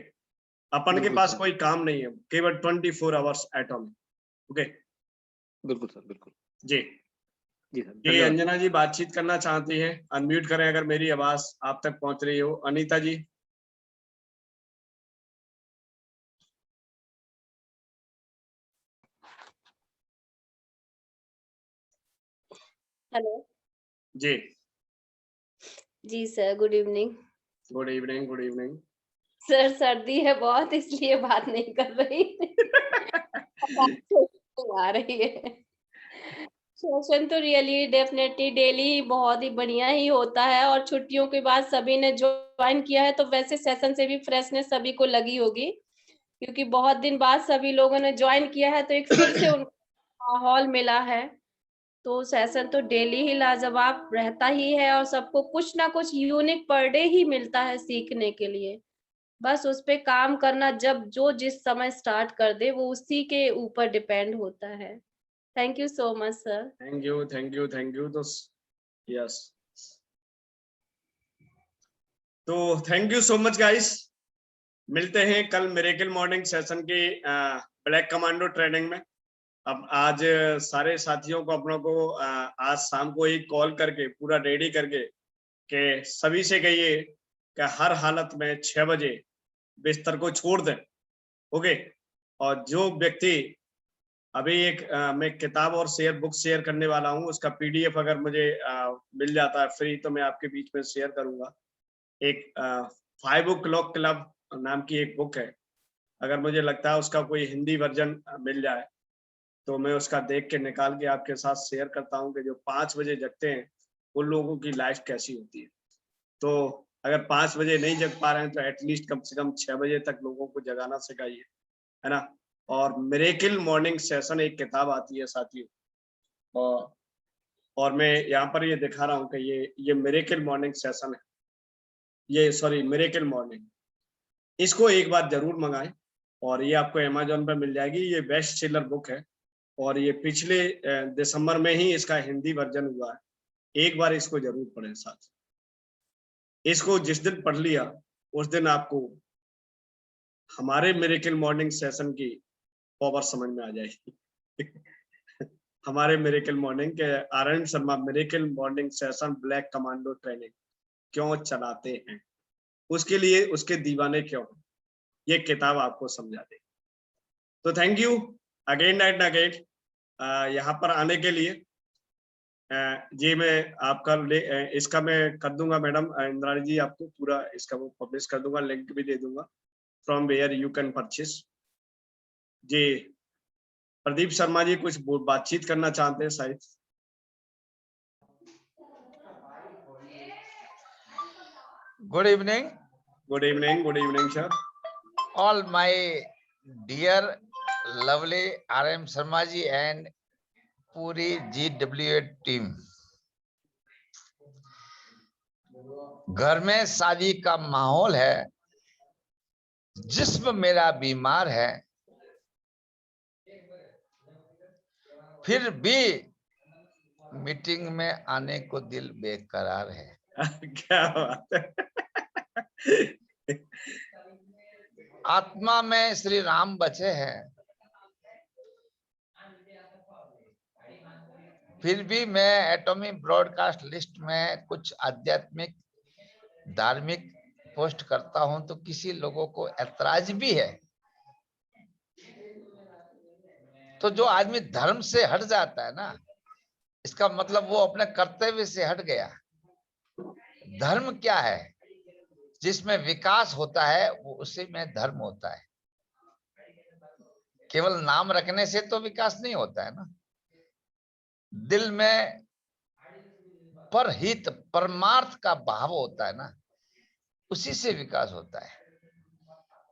अपन के पास कोई काम नहीं है, केवल 24 hours एट होम। ओके, बिल्कुल सर, बिल्कुल जी जी सर। जी अंजना जी बातचीत करना चाहती है, अनम्यूट करें अगर मेरी आवाज आप तक पहुंच रही हो। अनीता जी, हेलो जी जी sir, good evening. Good evening, good evening. Sir सर्दी है बहुत, इसलिए बात नहीं कर रही आ रही है। सेशन तो रियली डेफिनेटली डेली बहुत ही बढ़िया ही होता है, और छुट्टियों के बाद सभी ने ज्वाइन किया है, तो वैसे सेशन से भी फ्रेशनेस सभी को लगी होगी, क्योंकि बहुत दिन बाद सभी लोगों ने ज्वाइन किया है, तो एक फिर से उनको माहौल मिला है। तो सेशन तो डेली ही लाजवाब रहता ही है, और सबको कुछ ना कुछ यूनिक पर डे ही मिलता है सीखने के लिए। बस उस पे काम करना, जब जो जिस समय स्टार्ट कर दे वो उसी के ऊपर डिपेंड होता है। Thank you so much sir. Thank you, thank you, thank you. तो यस, तो thank you so much guys. मिलते हैं कल मिरेकल मॉर्निंग सेशन की ब्लैक कमांडो ट्रेनिंग में। अब आज सारे साथियों को अपनों को आज शाम को एक कॉल करके पूरा रेडी करके कि सभी से कहिए कि हर हालत में 6 बजे बिस्तर को छोड़ दें। ओके, और जो व्यक्ति अभी एक मैं किताब और बुक शेयर करने वाला हूँ, उसका पीडीएफ अगर मुझे मिल जाता है फ्री तो मैं आपके बीच में शेयर करूंगा। एक 5 o'clock क्लब नाम की एक बुक है, अगर मुझे लगता है उसका कोई हिंदी वर्जन मिल जाए तो मैं उसका देख के निकाल के आपके साथ शेयर करता हूँ कि जो 5 बजे जगते हैं उन लोगों की लाइफ कैसी होती है। तो अगर 5 बजे नहीं जग पा रहे हैं तो एटलीस्ट कम से कम 6 बजे तक लोगों को जगाना सिखाइए, है ना। और मिरेकल मॉर्निंग सेशन एक किताब आती है साथियों, और मैं यहाँ पर ये दिखा रहा हूँ कि ये मिरेकल मॉर्निंग सेशन है, ये सॉरी मिरेकल मॉर्निंग। इसको एक बार जरूर मंगाएं और ये आपको अमेज़न पर मिल जाएगी। ये बेस्ट सेलर बुक है और ये पिछले दिसंबर में ही इसका हिंदी वर्जन हुआ है। एक बार इसको जरूर पढ़ें साथ। इसको जिस दिन पढ़ लिया उस दिन आपको हमारे मिरेकल मॉर्निंग सेशन की पावर समझ में आ जाएगी। हमारे मिरेकल मॉर्निंग के RN Sharma miracle morning session black commando training क्यों चलाते हैं, उसके लिए उसके दीवाने क्यों हैं, ये किताब आपको समझा देगी। तो thank you again and again यहाँ पर आने के लिए। जी मैं आपका इसका मैं कर दूंगा मैडम इंद्राणी जी, आपको पूरा इसका वो पब्लिश कर दूंगा, लिंक भी दे दूंगा from where you can purchase. जी प्रदीप शर्मा जी कुछ बातचीत करना चाहते हैं शायद। Good evening. Good evening, good evening, sir. All my dear, lovely RM Sharma ji and Puri GWA team. घर में शादी का माहौल है, जिस्म मेरा बीमार है, फिर भी मीटिंग में आने को दिल बेकरार है। क्या बात है। आत्मा में श्री राम बचे हैं, फिर भी मैं एटॉमिक ब्रॉडकास्ट लिस्ट में कुछ आध्यात्मिक धार्मिक पोस्ट करता हूं तो किसी लोगों को ऐतराज भी है। तो जो आदमी धर्म से हट जाता है ना, इसका मतलब वो अपने कर्तव्य से हट गया। धर्म क्या है? जिसमें विकास होता है वो उसी में धर्म होता है। केवल नाम रखने से तो विकास नहीं होता है ना। दिल में परहित परमार्थ का भाव होता है ना, उसी से विकास होता है।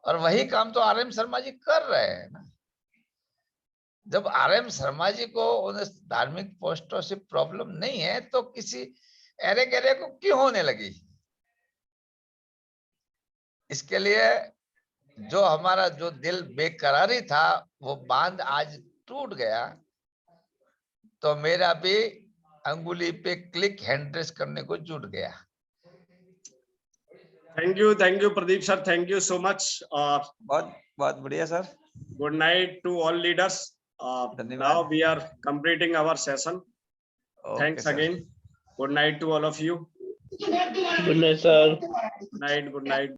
और वही काम तो आर एम शर्मा जी कर रहे हैं ना। जब आर एम शर्मा जी को उन धार्मिक पोस्टों से प्रॉब्लम नहीं है तो किसी एरे गहरे को क्यों होने लगी? इसके लिए जो हमारा जो दिल बेकरारी था वो बांध आज टूट गया, तो मेरा भी अंगुली पे क्लिक हैंड रेस करने को जुट गया। Thank you Pradeep sir, thank you so much. बहुत बहुत बढ़िया sir. Good night to all leaders. Now we are completing our session. Thanks again. Good night to all of you. Good night sir. Good night.